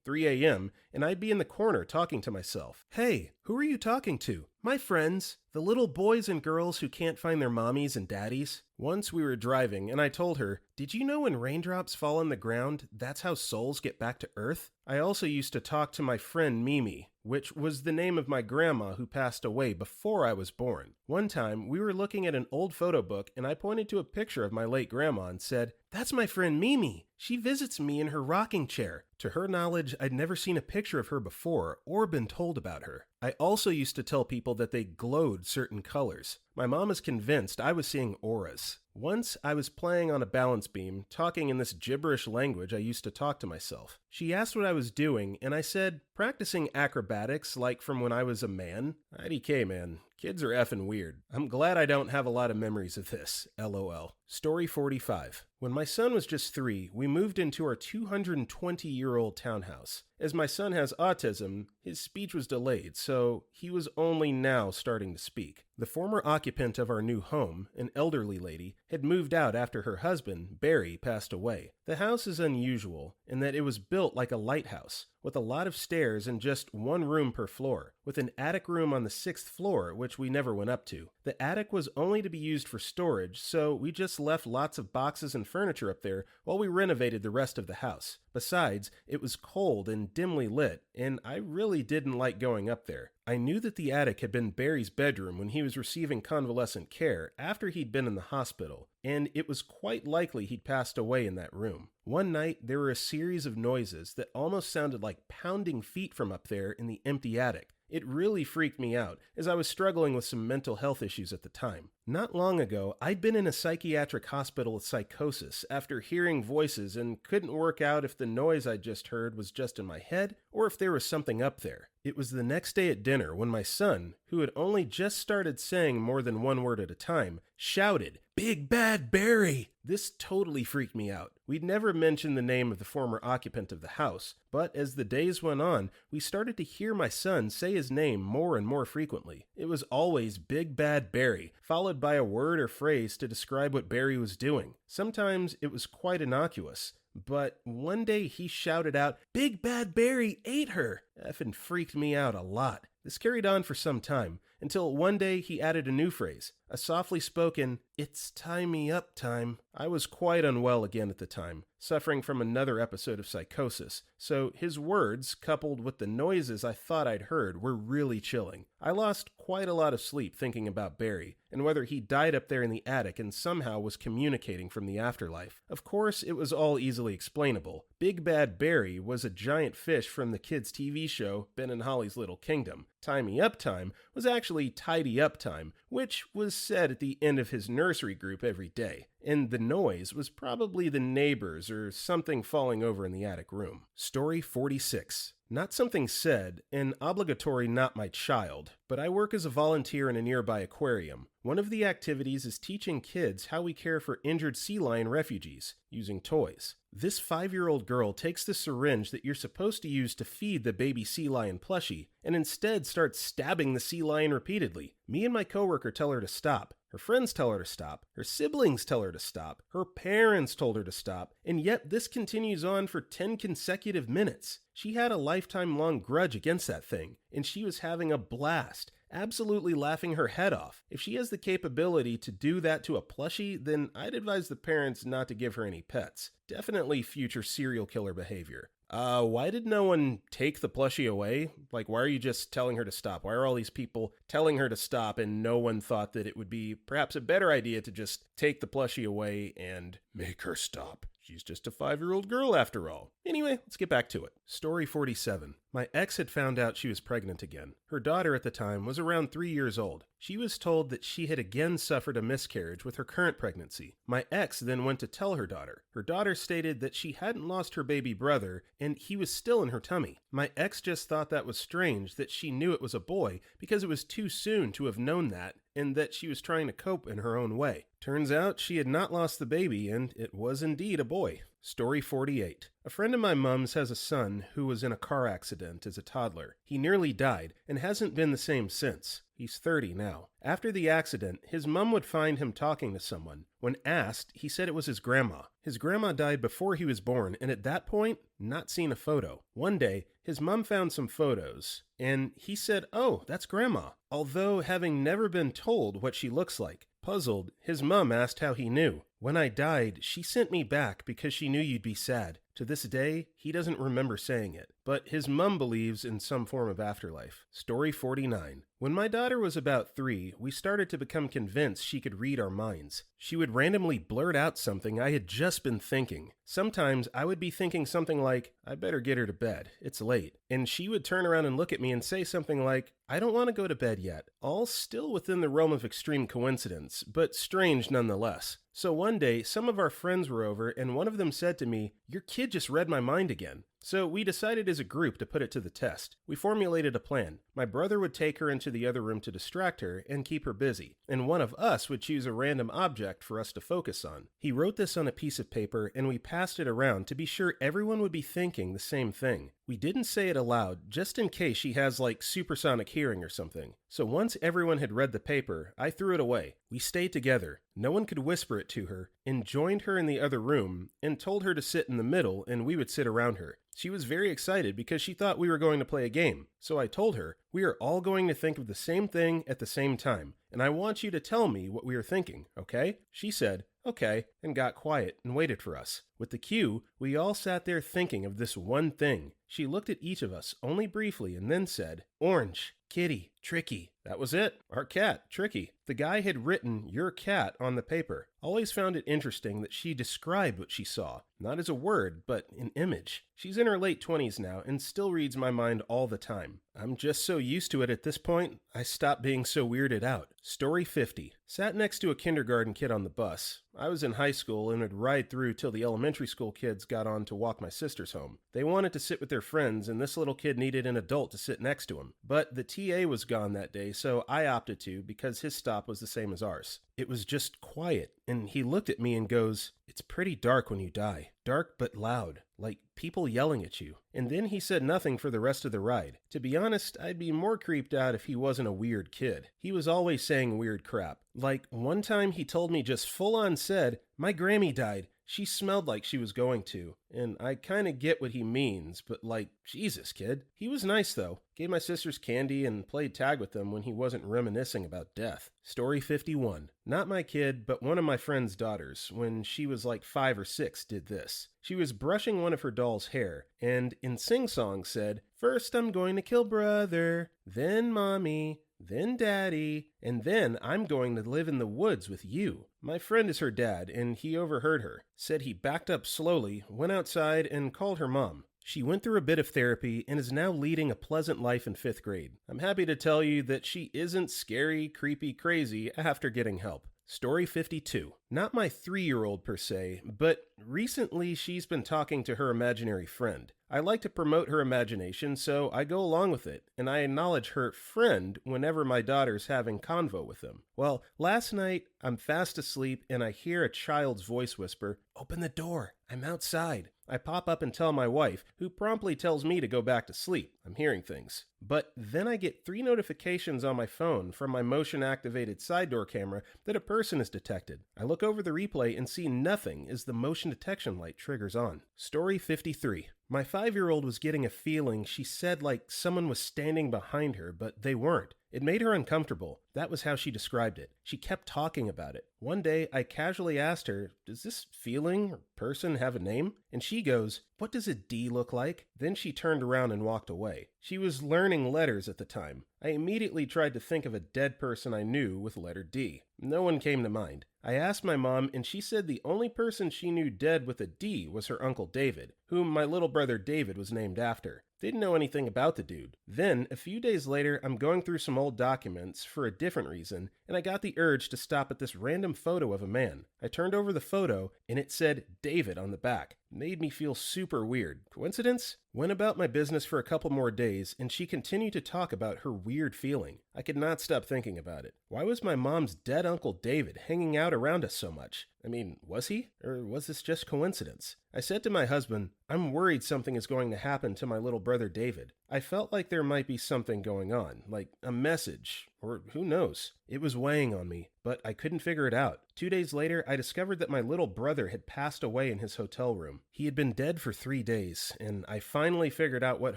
3 a.m., and I'd be in the corner talking to myself. "Hey, who are you talking to?" "My friends. The little boys and girls who can't find their mommies and daddies." Once we were driving, and I told her, "Did you know when raindrops fall on the ground, that's how souls get back to Earth?" I also used to talk to my friend Mimi, which was the name of my grandma who passed away before I was born. One time, we were looking at an old photo book, and I pointed to a picture of my late grandma and said, "That's my friend Mimi. She visits me in her rocking chair." To her knowledge, I'd never seen a picture of her before or been told about her. I also used to tell people that they glowed certain colors. My mom is convinced I was seeing auras. Once, I was playing on a balance beam, talking in this gibberish language I used to talk to myself. She asked what I was doing, and I said, "Practicing acrobatics like from when I was a man." IDK, man. Kids are effing weird. I'm glad I don't have a lot of memories of this. LOL. Story 45. When my son was just 3, we moved into our 220-year-old townhouse. As my son has autism, his speech was delayed, so he was only now starting to speak. The former occupant of our new home, an elderly lady, had moved out after her husband, Barry, passed away. The house is unusual in that it was built like a lighthouse, with a lot of stairs and just one room per floor, with an attic room on the 6th floor, which we never went up to. The attic was only to be used for storage, so we just left lots of boxes and furniture up there while we renovated the rest of the house. Besides, it was cold and dimly lit, and I really didn't like going up there. I knew that the attic had been Barry's bedroom when he was receiving convalescent care after he'd been in the hospital, and it was quite likely he'd passed away in that room. One night, there were a series of noises that almost sounded like pounding feet from up there in the empty attic. It really freaked me out, as I was struggling with some mental health issues at the time. Not long ago, I'd been in a psychiatric hospital with psychosis after hearing voices and couldn't work out if the noise I'd just heard was just in my head or if there was something up there. It was the next day at dinner when my son, who had only just started saying more than one word at a time, shouted, "Big Bad Barry!" This totally freaked me out. We'd never mentioned the name of the former occupant of the house, but as the days went on, we started to hear my son say his name more and more frequently. It was always Big Bad Barry, followed by a word or phrase to describe what Barry was doing. Sometimes it was quite innocuous. But one day he shouted out, "Big Bad Barry ate her!" Effing freaked me out a lot. This carried on for some time, until one day he added a new phrase, a softly spoken, "It's tie me up time." I was quite unwell again at the time, suffering from another episode of psychosis, so his words, coupled with the noises I thought I'd heard, were really chilling. I lost quite a lot of sleep thinking about Barry, and whether he died up there in the attic and somehow was communicating from the afterlife. Of course, it was all easily explainable. Big Bad Barry was a giant fish from the kids' TV show, Ben and Holly's Little Kingdom. Tie Me Up Time was actually Tidy Up Time, which was said at the end of his nursery group every day. And the noise was probably the neighbors or something falling over in the attic room. Story 46. Not something said, and obligatory not my child, but I work as a volunteer in a nearby aquarium. One of the activities is teaching kids how we care for injured sea lion refugees, using toys. This 5-year-old girl takes the syringe that you're supposed to use to feed the baby sea lion plushie, and instead starts stabbing the sea lion repeatedly. Me and my coworker tell her to stop. Her friends tell her to stop, her siblings tell her to stop, her parents told her to stop, and yet this continues on for 10 consecutive minutes. She had a lifetime-long grudge against that thing, and she was having a blast, absolutely laughing her head off. If she has the capability to do that to a plushie, then I'd advise the parents not to give her any pets. Definitely future serial killer behavior. Why did no one take the plushie away? Like, why are you just telling her to stop? Why are all these people telling her to stop and no one thought that it would be perhaps a better idea to just take the plushie away and make her stop? She's just a 5-year-old girl after all. Anyway, let's get back to it. Story 47. My ex had found out she was pregnant again. Her daughter at the time was around 3 years old. She was told that she had again suffered a miscarriage with her current pregnancy. My ex then went to tell her daughter. Her daughter stated that she hadn't lost her baby brother and he was still in her tummy. My ex just thought that was strange that she knew it was a boy because it was too soon to have known that and that she was trying to cope in her own way. Turns out she had not lost the baby and it was indeed a boy. Story 48. A friend of my mom's has a son who was in a car accident as a toddler. He nearly died and hasn't been the same since. He's 30 now. After the accident, his mom would find him talking to someone. When asked, he said it was his grandma. His grandma died before he was born, and at that point, not seen a photo. One day, his mom found some photos, and he said, "Oh, that's grandma," although having never been told what she looks like. Puzzled, his mom asked how he knew. "When I died, she sent me back because she knew you'd be sad." To this day, he doesn't remember saying it, but his mom believes in some form of afterlife. Story 49. When my daughter was about 3, we started to become convinced she could read our minds. She would randomly blurt out something I had just been thinking. Sometimes I would be thinking something like, "I better get her to bed, it's late." And she would turn around and look at me and say something like, "I don't want to go to bed yet." All still within the realm of extreme coincidence, but strange nonetheless. So one day, some of our friends were over and one of them said to me, "Your kid just read my mind again." So we decided as a group to put it to the test. We formulated a plan. My brother would take her into the other room to distract her and keep her busy, and one of us would choose a random object for us to focus on. He wrote this on a piece of paper and we passed it around to be sure everyone would be thinking the same thing. We didn't say it aloud, just in case she has like supersonic hearing or something. So once everyone had read the paper, I threw it away. We stayed together. No one could whisper it to her, and joined her in the other room, and told her to sit in the middle and we would sit around her. She was very excited because she thought we were going to play a game. So I told her, "We are all going to think of the same thing at the same time, and I want you to tell me what we are thinking, okay?" She said, "Okay," and got quiet and waited for us. With the cue, we all sat there thinking of this one thing. She looked at each of us only briefly and then said, "Orange, kitty, Tricky." That was it. Our cat, Tricky. The guy had written "your cat" on the paper. Always found it interesting that she described what she saw, not as a word, but an image. She's in her late 20s now and still reads my mind all the time. I'm just so used to it at this point, I stopped being so weirded out. Story 50. Sat next to a kindergarten kid on the bus. I was in high school and would ride through till the elementary school kids got on to walk my sisters home. They wanted to sit with their friends, and this little kid needed an adult to sit next to him. But the TA was gone that day, so I opted to because his stop was the same as ours. It was just quiet, and he looked at me and goes, "It's pretty dark when you die. Dark but loud, like people yelling at you." And then he said nothing for the rest of the ride. To be honest, I'd be more creeped out if he wasn't a weird kid. He was always saying weird crap. Like, one time he told me just full on said, "My Grammy died. She smelled like she was going to." And I kinda get what he means, but like, Jesus, kid. He was nice though. Gave my sisters candy and played tag with them when he wasn't reminiscing about death. Story 51. Not my kid, but one of my friend's daughters, when she was like 5 or 6, did this. She was brushing one of her doll's hair, and in sing-song said, "First I'm going to kill brother, then mommy, then daddy, and then I'm going to live in the woods with you." My friend is her dad, and he overheard her. Said he backed up slowly, went outside, and called her mom. She went through a bit of therapy and is now leading a pleasant life in 5th grade. I'm happy to tell you that she isn't scary, creepy, crazy after getting help. Story 52. Not my 3-year-old per se, but recently she's been talking to her imaginary friend. I like to promote her imagination, so I go along with it, and I acknowledge her friend whenever my daughter's having convo with them. Well, last night, I'm fast asleep and I hear a child's voice whisper, "Open the door, I'm outside." I pop up and tell my wife, who promptly tells me to go back to sleep. I'm hearing things. But then I get 3 notifications on my phone from my motion-activated side door camera that a person is detected. I look over the replay and see nothing as the motion detection light triggers on. Story 53. My 5-year-old was getting a feeling she said like someone was standing behind her, but they weren't. It made her uncomfortable. That was how she described it. She kept talking about it. One day, I casually asked her, "Does this feeling or person have a name?" And she goes, "What does a D look like?" Then she turned around and walked away. She was learning letters at the time. I immediately tried to think of a dead person I knew with letter D. No one came to mind. I asked my mom, and she said the only person she knew dead with a D was her Uncle David, whom my little brother David was named after. Didn't know anything about the dude. Then, a few days later, I'm going through some old documents for a different reason, and I got the urge to stop at this random photo of a man. I turned over the photo, and it said David on the back. Made me feel super weird. Coincidence? Went about my business for a couple more days, and she continued to talk about her weird feeling. I could not stop thinking about it. Why was my mom's dead Uncle David hanging out around us so much? I mean, was he? Or was this just coincidence? I said to my husband, "I'm worried something is going to happen to my little brother David." I felt like there might be something going on, like a message, or who knows. It was weighing on me, but I couldn't figure it out. 2 days later, I discovered that my little brother had passed away in his hotel room. He had been dead for 3 days, and I finally figured out what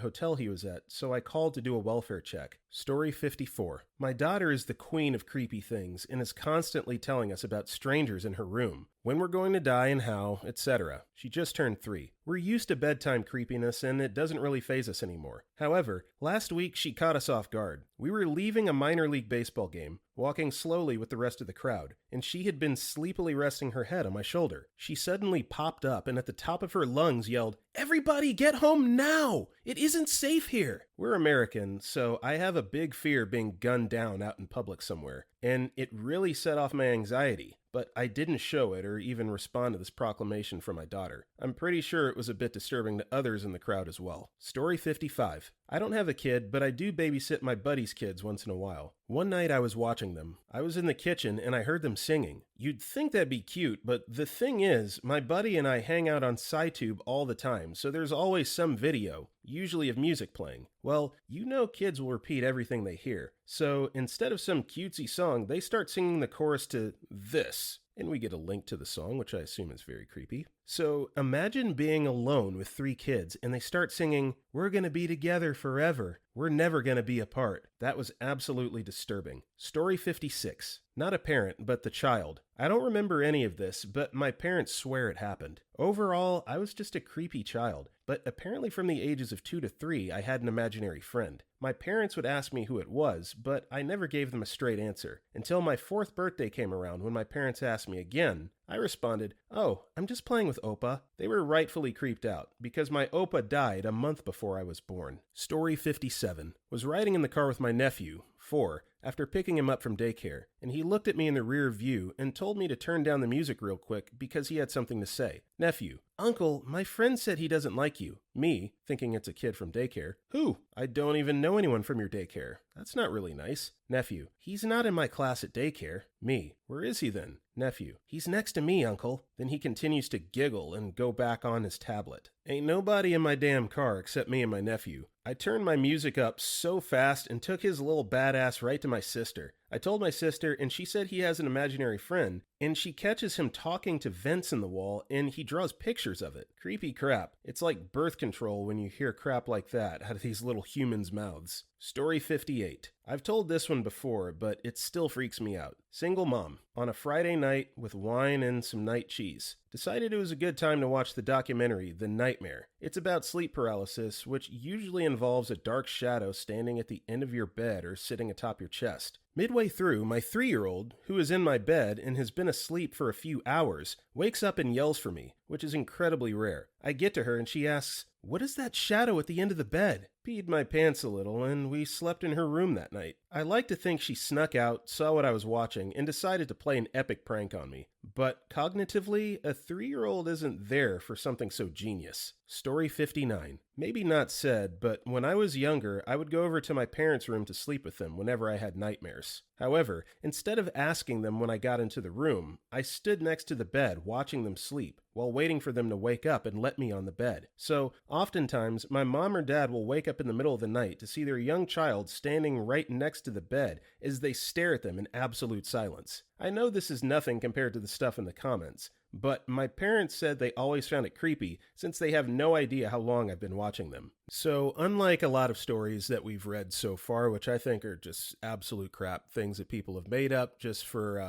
hotel he was at, so I called to do a welfare check. Story 54. My daughter is the queen of creepy things and is constantly telling us about strangers in her room, when we're going to die and how, etc. She just turned 3. We're used to bedtime creepiness and it doesn't really faze us anymore. However, last week she caught us off guard. We were leaving a minor league baseball game, walking slowly with the rest of the crowd, and she had been sleepily resting her head on my shoulder. She suddenly popped up and at the top of her lungs yelled, "Everybody get home now! It isn't safe here!" We're American, so I have a big fear being gunned down out in public somewhere, and it really set off my anxiety. But I didn't show it or even respond to this proclamation from my daughter. I'm pretty sure it was a bit disturbing to others in the crowd as well. Story 55. I don't have a kid, but I do babysit my buddies' kids once in a while. One night I was watching them. I was in the kitchen and I heard them singing. You'd think that'd be cute, but the thing is, my buddy and I hang out on SciTube all the time, so there's always some video, usually of music playing. Well, you know kids will repeat everything they hear. So instead of some cutesy song, they start singing the chorus to this. And we get a link to the song, which I assume is very creepy. So imagine being alone with 3 kids and they start singing, "We're gonna be together forever. We're never gonna be apart." That was absolutely disturbing. Story 56. Not a parent, but the child. I don't remember any of this, but my parents swear it happened. Overall, I was just a creepy child, but apparently from the ages of 2 to 3, I had an imaginary friend. My parents would ask me who it was, but I never gave them a straight answer. Until my 4th birthday came around when my parents asked me again, I responded, "Oh, I'm just playing with Opa." They were rightfully creeped out, because my Opa died a month before I was born. Story 57. Was riding in the car with my nephew, 4, after picking him up from daycare, and he looked at me in the rear view and told me to turn down the music real quick because he had something to say. Nephew: "Uncle, my friend said he doesn't like you." Me, thinking it's a kid from daycare: "Who? I don't even know anyone from your daycare. That's not really nice." Nephew: "He's not in my class at daycare." Me: "Where is he then?" Nephew: "He's next to me, Uncle." Then he continues to giggle and go back on his tablet. Ain't nobody in my damn car except me and my nephew. I turned my music up so fast and took his little badass right to my sister. I told my sister, and she said he has an imaginary friend, and she catches him talking to vents in the wall, and he draws pictures of it. Creepy crap. It's like birth control when you hear crap like that out of these little humans' mouths. Story 58. I've told this one before, but it still freaks me out. Single mom, on a Friday night with wine and some night cheese, decided it was a good time to watch the documentary The Nightmare. It's about sleep paralysis, which usually involves a dark shadow standing at the end of your bed or sitting atop your chest. Midway through, my 3-year-old, who is in my bed and has been asleep for a few hours, wakes up and yells for me, which is incredibly rare. I get to her and she asks, "What is that shadow at the end of the bed?" Peed my pants a little, and we slept in her room that night. I like to think she snuck out, saw what I was watching, and decided to play an epic prank on me. But cognitively, a 3-year-old isn't there for something so genius. Story 59. Maybe not said, but when I was younger, I would go over to my parents' room to sleep with them whenever I had nightmares. However, instead of asking them when I got into the room, I stood next to the bed watching them sleep, while waiting for them to wake up and let me on the bed. So, oftentimes, my mom or dad will wake up in the middle of the night to see their young child standing right next to the bed as they stare at them in absolute silence. I know this is nothing compared to the stuff in the comments, but my parents said they always found it creepy since they have no idea how long I've been watching them. So, unlike a lot of stories that we've read so far, which I think are just absolute crap, things that people have made up just for,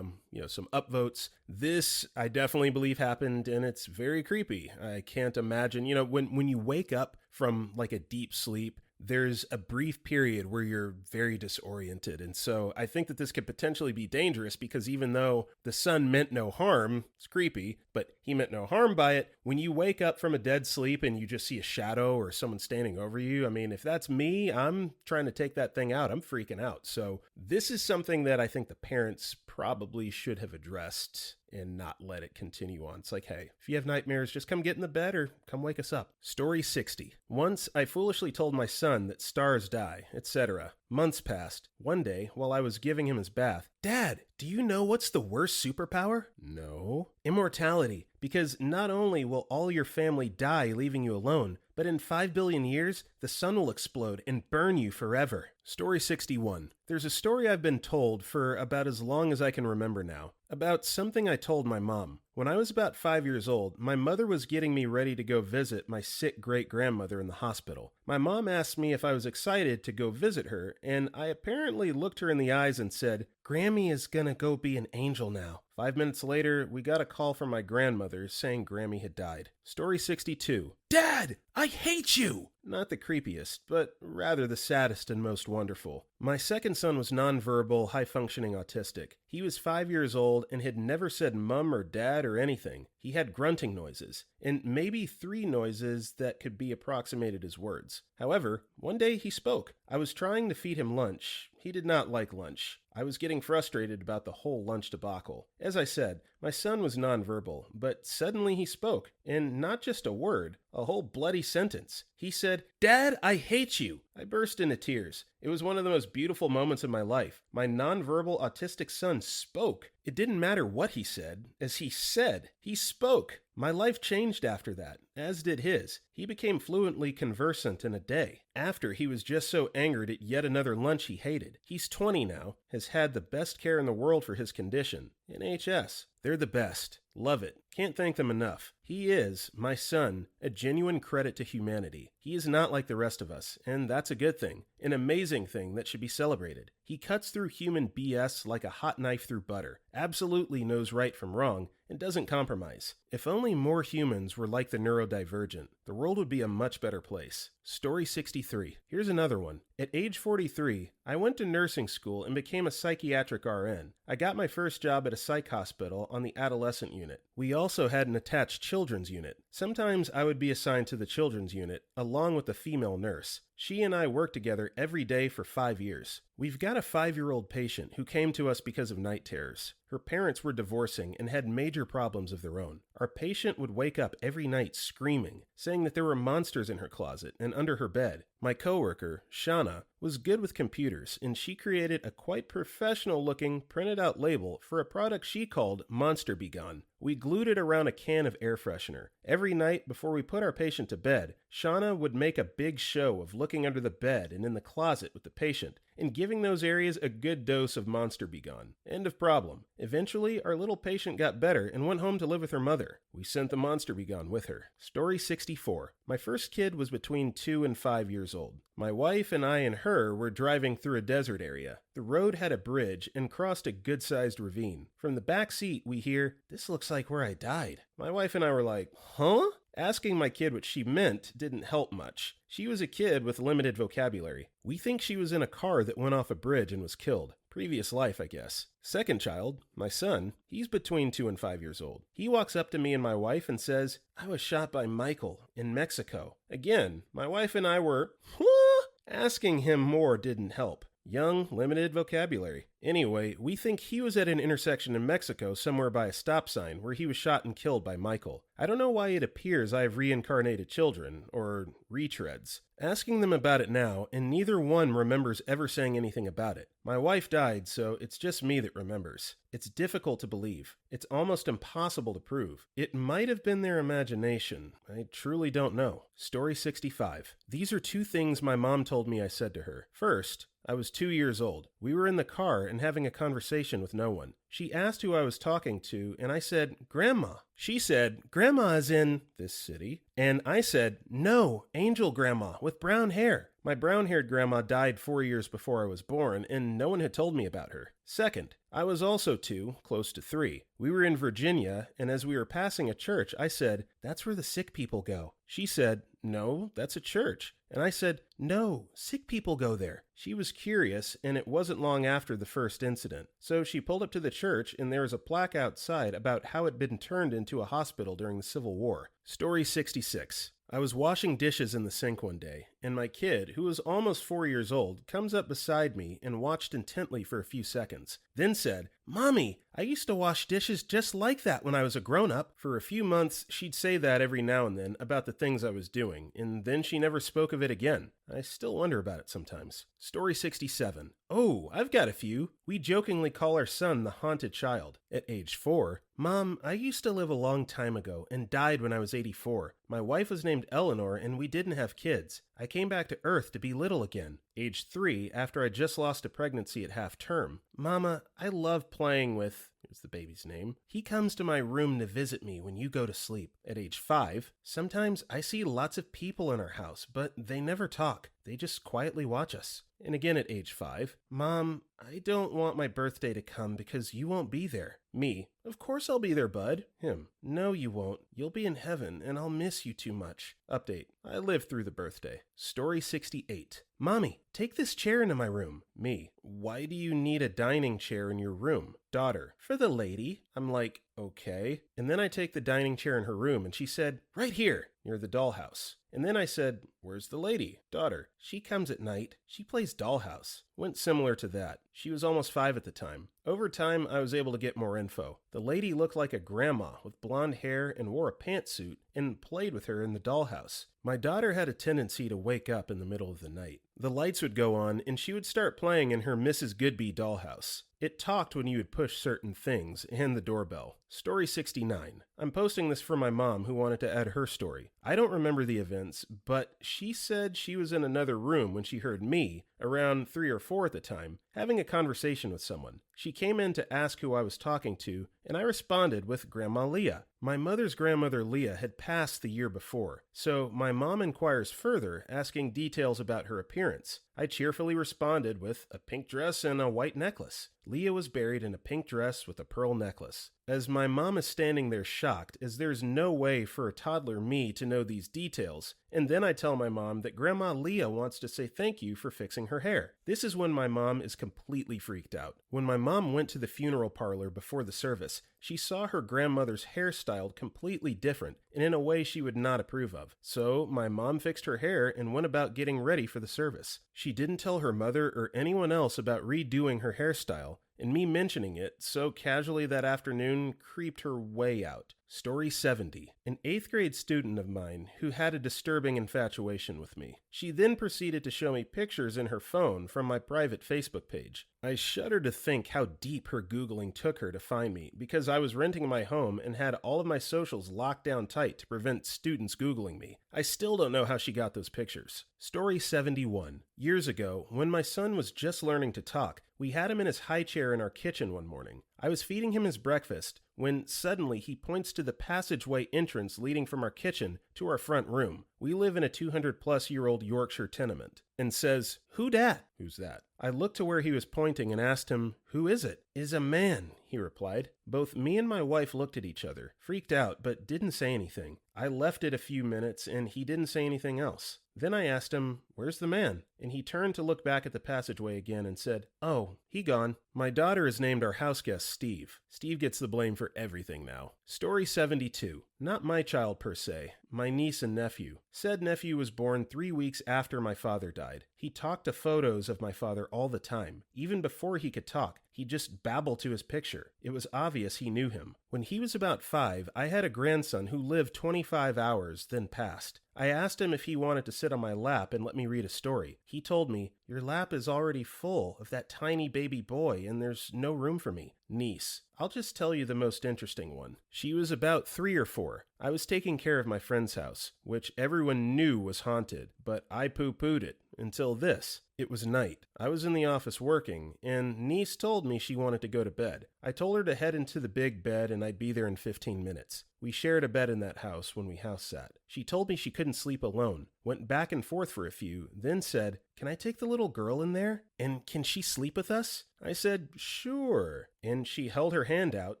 some upvotes, this I definitely believe happened, and it's very creepy. I can't imagine, when you wake up from like a deep sleep, there's a brief period where you're very disoriented. And so I think that this could potentially be dangerous because even though the son meant no harm, it's creepy, but he meant no harm by it. When you wake up from a dead sleep and you just see a shadow or someone standing over you, I mean, if that's me, I'm trying to take that thing out. I'm freaking out. So this is something that I think the parents probably should have addressed and not let it continue on. It's like, hey, if you have nightmares, just come get in the bed or come wake us up. Story 60. Once I foolishly told my son that stars die, etc. Months passed. One day, while I was giving him his bath, "Dad, do you know what's the worst superpower?" "No." "Immortality. Because not only will all your family die leaving you alone, but in 5 billion years, the sun will explode and burn you forever." Story 61. There's a story I've been told for about as long as I can remember now, about something I told my mom. When I was about 5 years old, my mother was getting me ready to go visit my sick great-grandmother in the hospital. My mom asked me if I was excited to go visit her, and I apparently looked her in the eyes and said, "Grammy is gonna go be an angel now." 5 minutes later, we got a call from my grandmother saying Grammy had died. Story 62. "Dad, I hate you!" Not the creepiest, but rather the saddest and most wonderful. My second son was nonverbal, high-functioning autistic. He was 5 years old and had never said mum or dad or anything. He had grunting noises, and maybe 3 noises that could be approximated as words. However, one day he spoke. I was trying to feed him lunch. He did not like lunch. I was getting frustrated about the whole lunch debacle. As I said, my son was nonverbal, but suddenly he spoke, and not just a word, a whole bloody sentence. He said, "Dad, I hate you." I burst into tears. It was one of the most beautiful moments of my life. My nonverbal autistic son spoke. It didn't matter what he said, as he said. He spoke. My life changed after that, as did his. He became fluently conversant in a day. After, he was just so angered at yet another lunch he hated. He's 20 now, has had the best care in the world for his condition. NHS. They're the best. Love it. Can't thank them enough. He is, my son, a genuine credit to humanity. He is not like the rest of us, and that's a good thing, an amazing thing that should be celebrated. He cuts through human BS like a hot knife through butter, absolutely knows right from wrong, and doesn't compromise. If only more humans were like the neurodivergent, the world would be a much better place. Story 63. Here's another one. At age 43, I went to nursing school and became a psychiatric RN. I got my first job at a psych hospital on the adolescent unit. We also had an attached children's unit. Sometimes I would be assigned to the children's unit, along with a female nurse. She and I worked together every day for 5 years. We've got a 5-year-old patient who came to us because of night terrors. Her parents were divorcing and had major problems of their own. Our patient would wake up every night screaming, saying that there were monsters in her closet and under her bed. My coworker, Shauna, was good with computers, and she created a quite professional-looking printed-out label for a product she called Monster Be Gone. We glued it around a can of air freshener. Every night before we put our patient to bed, Shauna would make a big show of looking under the bed and in the closet with the patient, and giving those areas a good dose of Monster Be Gone. End of problem. Eventually, our little patient got better and went home to live with her mother. We sent the Monster Be Gone with her. Story 64. My first kid was between 2 and 5 years old. My wife and I and her were driving through a desert area. The road had a bridge and crossed a good-sized ravine. From the back seat, we hear, "This looks like where I died." My wife and I were like, "Huh?" Asking my kid what she meant didn't help much. She was a kid with limited vocabulary. We think she was in a car that went off a bridge and was killed. Previous life, I guess. Second child, my son, he's between 2 and 5 years old. He walks up to me and my wife and says, "I was shot by Michael in Mexico." Again, my wife and I were, "Huh?" Asking him more didn't help. Young, limited vocabulary. Anyway, we think he was at an intersection in Mexico somewhere by a stop sign where he was shot and killed by Michael. I don't know why it appears I have reincarnated children, or retreads. Asking them about it now, and neither one remembers ever saying anything about it. My wife died, so it's just me that remembers. It's difficult to believe. It's almost impossible to prove. It might have been their imagination. I truly don't know. Story 65. These are 2 things my mom told me I said to her. First, I was 2 years old. We were in the car and having a conversation with no one. She asked who I was talking to, and I said, "Grandma." She said, "Grandma is in this city." And I said, "No, Angel Grandma with brown hair." My brown-haired grandma died 4 years before I was born, and no one had told me about her. Second, I was also 2, close to 3. We were in Virginia, and as we were passing a church, I said, "That's where the sick people go." She said, "No, that's a church." And I said, "No, sick people go there." She was curious, and it wasn't long after the first incident. So she pulled up to the church, and there was a plaque outside about how it had been turned into a hospital during the Civil War. Story 66. I was washing dishes in the sink one day, and my kid, who was almost 4 years old, comes up beside me and watched intently for a few seconds, then said, "Mommy, I used to wash dishes just like that when I was a grown-up." For a few months, she'd say that every now and then about the things I was doing, and then she never spoke of it again. I still wonder about it sometimes. Story 67. Oh, I've got a few. We jokingly call our son the haunted child. At age 4, "Mom, I used to live a long time ago and died when I was 84. My wife was named Eleanor and we didn't have kids. I came back to Earth to be little again." Age 3, after I just lost a pregnancy at half term. "Mama, I love playing with," here's the baby's name, "he comes to my room to visit me when you go to sleep." At age 5, "Sometimes I see lots of people in our house, but they never talk. They just quietly watch us." And again at age 5, "Mom, I don't want my birthday to come because you won't be there." Me, "Of course I'll be there, bud." Him, "No, you won't. You'll be in heaven, and I'll miss you too much." Update, I lived through the birthday. Story 68. "Mommy, take this chair into my room." Me, "Why do you need a dining chair in your room?" Daughter, "For the lady." I'm like, "Okay." And then I take the dining chair in her room, and she said, "Right here," near the dollhouse. And then I said, "Where's the lady?" Daughter, "She comes at night. She plays dollhouse." Went similar to that. She was almost 5 at the time. Over time, I was able to get more info. The lady looked like a grandma with blonde hair and wore a pantsuit and played with her in the dollhouse. My daughter had a tendency to wake up in the middle of the night. The lights would go on and she would start playing in her Mrs. Goodby dollhouse. It talked when you would push certain things and the doorbell. Story 69. I'm posting this for my mom who wanted to add her story. I don't remember the events, but she said she was in another room when she heard me, around 3 or 4 at the time, having a conversation with someone. She came in to ask who I was talking to, and I responded with Grandma Leah. My mother's grandmother Leah had passed the year before, so my mom inquires further, asking details about her appearance. I cheerfully responded with a pink dress and a white necklace. Leah was buried in a pink dress with a pearl necklace. As my mom is standing there shocked, as there's no way for a toddler me to know these details, and then I tell my mom that Grandma Leah wants to say thank you for fixing her hair. This is when my mom is completely freaked out. When my mom went to the funeral parlor before the service, she saw her grandmother's hair styled completely different and in a way she would not approve of. So my mom fixed her hair and went about getting ready for the service. She didn't tell her mother or anyone else about redoing her hairstyle, and me mentioning it so casually that afternoon creeped her way out. Story 70. An 8th grade student of mine who had a disturbing infatuation with me. She then proceeded to show me pictures in her phone from my private Facebook page. I shudder to think how deep her Googling took her to find me because I was renting my home and had all of my socials locked down tight to prevent students Googling me. I still don't know how she got those pictures. Story 71. Years ago, when my son was just learning to talk, we had him in his high chair in our kitchen one morning. I was feeding him his breakfast when suddenly he points to the passageway entrance leading from our kitchen to our front room. We live in a 200-plus-year-old Yorkshire tenement, and says, "Who dat?" Who's that? I looked to where he was pointing and asked him, "Who is it?" "Is a man," he replied. Both me and my wife looked at each other, freaked out, but didn't say anything. I left it a few minutes, and he didn't say anything else. Then I asked him, "Where's the man?" And he turned to look back at the passageway again and said, "Oh, he gone." My daughter has named our house guest Steve. Steve gets the blame for everything now. Story 72. Not my child per se, my niece and nephew. Said nephew was born 3 weeks after my father died. He talked to photos of my father all the time. Even before he could talk, he'd just babble to his picture. It was obvious he knew him. When he was about 5, I had a grandson who lived 25 hours, then passed. I asked him if he wanted to sit on my lap and let me read a story. He told me, "Your lap is already full of that tiny baby boy and there's no room for me." Niece. I'll just tell you the most interesting one. She was about 3 or 4. I was taking care of my friend's house, which everyone knew was haunted, but I poo-pooed it until this. It was night. I was in the office working, and niece told me she wanted to go to bed. I told her to head into the big bed and I'd be there in 15 minutes. We shared a bed in that house when we house sat. She told me she couldn't sleep alone, went back and forth for a few, then said, "Can I take the little girl in there? And can she sleep with us?" I said, "Sure." And she held her hand out,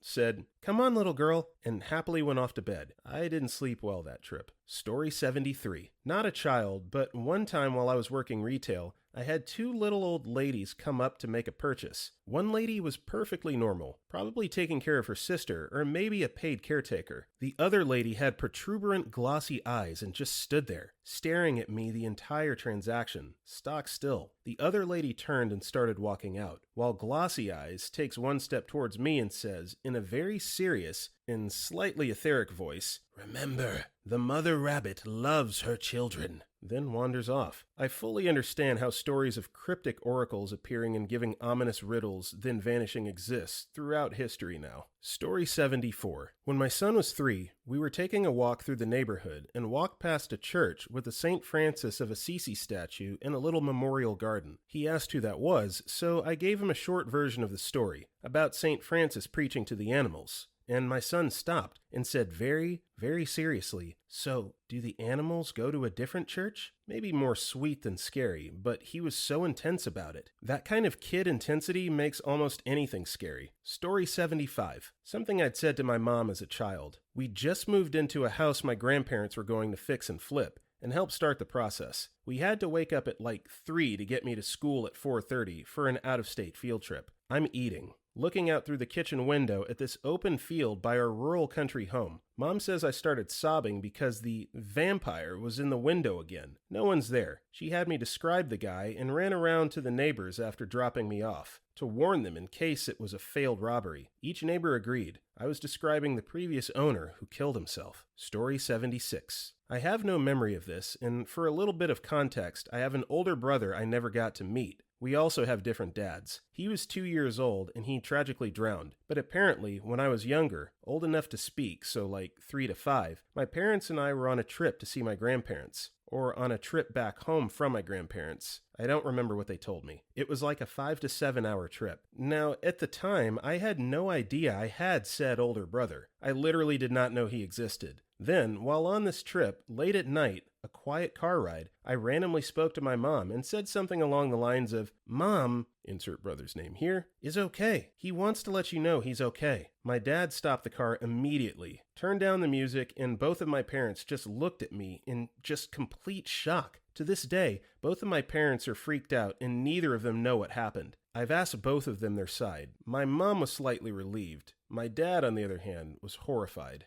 said, "Come on, little girl," and happily went off to bed. I didn't sleep well that trip. Story 73. Not a child, but one time while I was working retail, I had 2 little old ladies come up to make a purchase. One lady was perfectly normal, probably taking care of her sister, or maybe a paid caretaker. The other lady had protuberant, glossy eyes and just stood there, staring at me the entire transaction, stock still. The other lady turned and started walking out, while Glossy Eyes takes one step towards me and says, in a very serious and slightly etheric voice, "Remember, the mother rabbit loves her children," then wanders off. I fully understand how stories of cryptic oracles appearing and giving ominous riddles, then vanishing exists throughout history now. Story 74. When my son was 3, we were taking a walk through the neighborhood and walked past a church with a St. Francis of Assisi statue and a little memorial garden. He asked who that was, so I gave him a short version of the story about St. Francis preaching to the animals. And my son stopped and said very, very seriously, "So, do the animals go to a different church?" Maybe more sweet than scary, but he was so intense about it. That kind of kid intensity makes almost anything scary. Story 75. Something I'd said to my mom as a child. We just moved into a house my grandparents were going to fix and flip, and help start the process. We had to wake up at like 3 to get me to school at 4:30 for an out-of-state field trip. I'm eating, looking out through the kitchen window at this open field by our rural country home. Mom says I started sobbing because the vampire was in the window again. No one's there. She had me describe the guy and ran around to the neighbors after dropping me off, to warn them in case it was a failed robbery. Each neighbor agreed. I was describing the previous owner who killed himself. Story 76. I have no memory of this, and for a little bit of context, I have an older brother I never got to meet. We also have different dads. He was 2 years old and he tragically drowned. But apparently, when I was younger, old enough to speak, so like 3 to 5, my parents and I were on a trip to see my grandparents. or on a trip back home from my grandparents. I don't remember what they told me. It was like a 5 to 7 hour trip. Now, at the time, I had no idea I had said older brother. I literally did not know he existed. Then, while on this trip, late at night, a quiet car ride, I randomly spoke to my mom and said something along the lines of, "Mom," insert brother's name here, "is okay. He wants to let you know he's okay." My dad stopped the car immediately, turned down the music, and both of my parents just looked at me in just complete shock. To this day, both of my parents are freaked out and neither of them know what happened. I've asked both of them their side. My mom was slightly relieved. My dad, on the other hand, was horrified.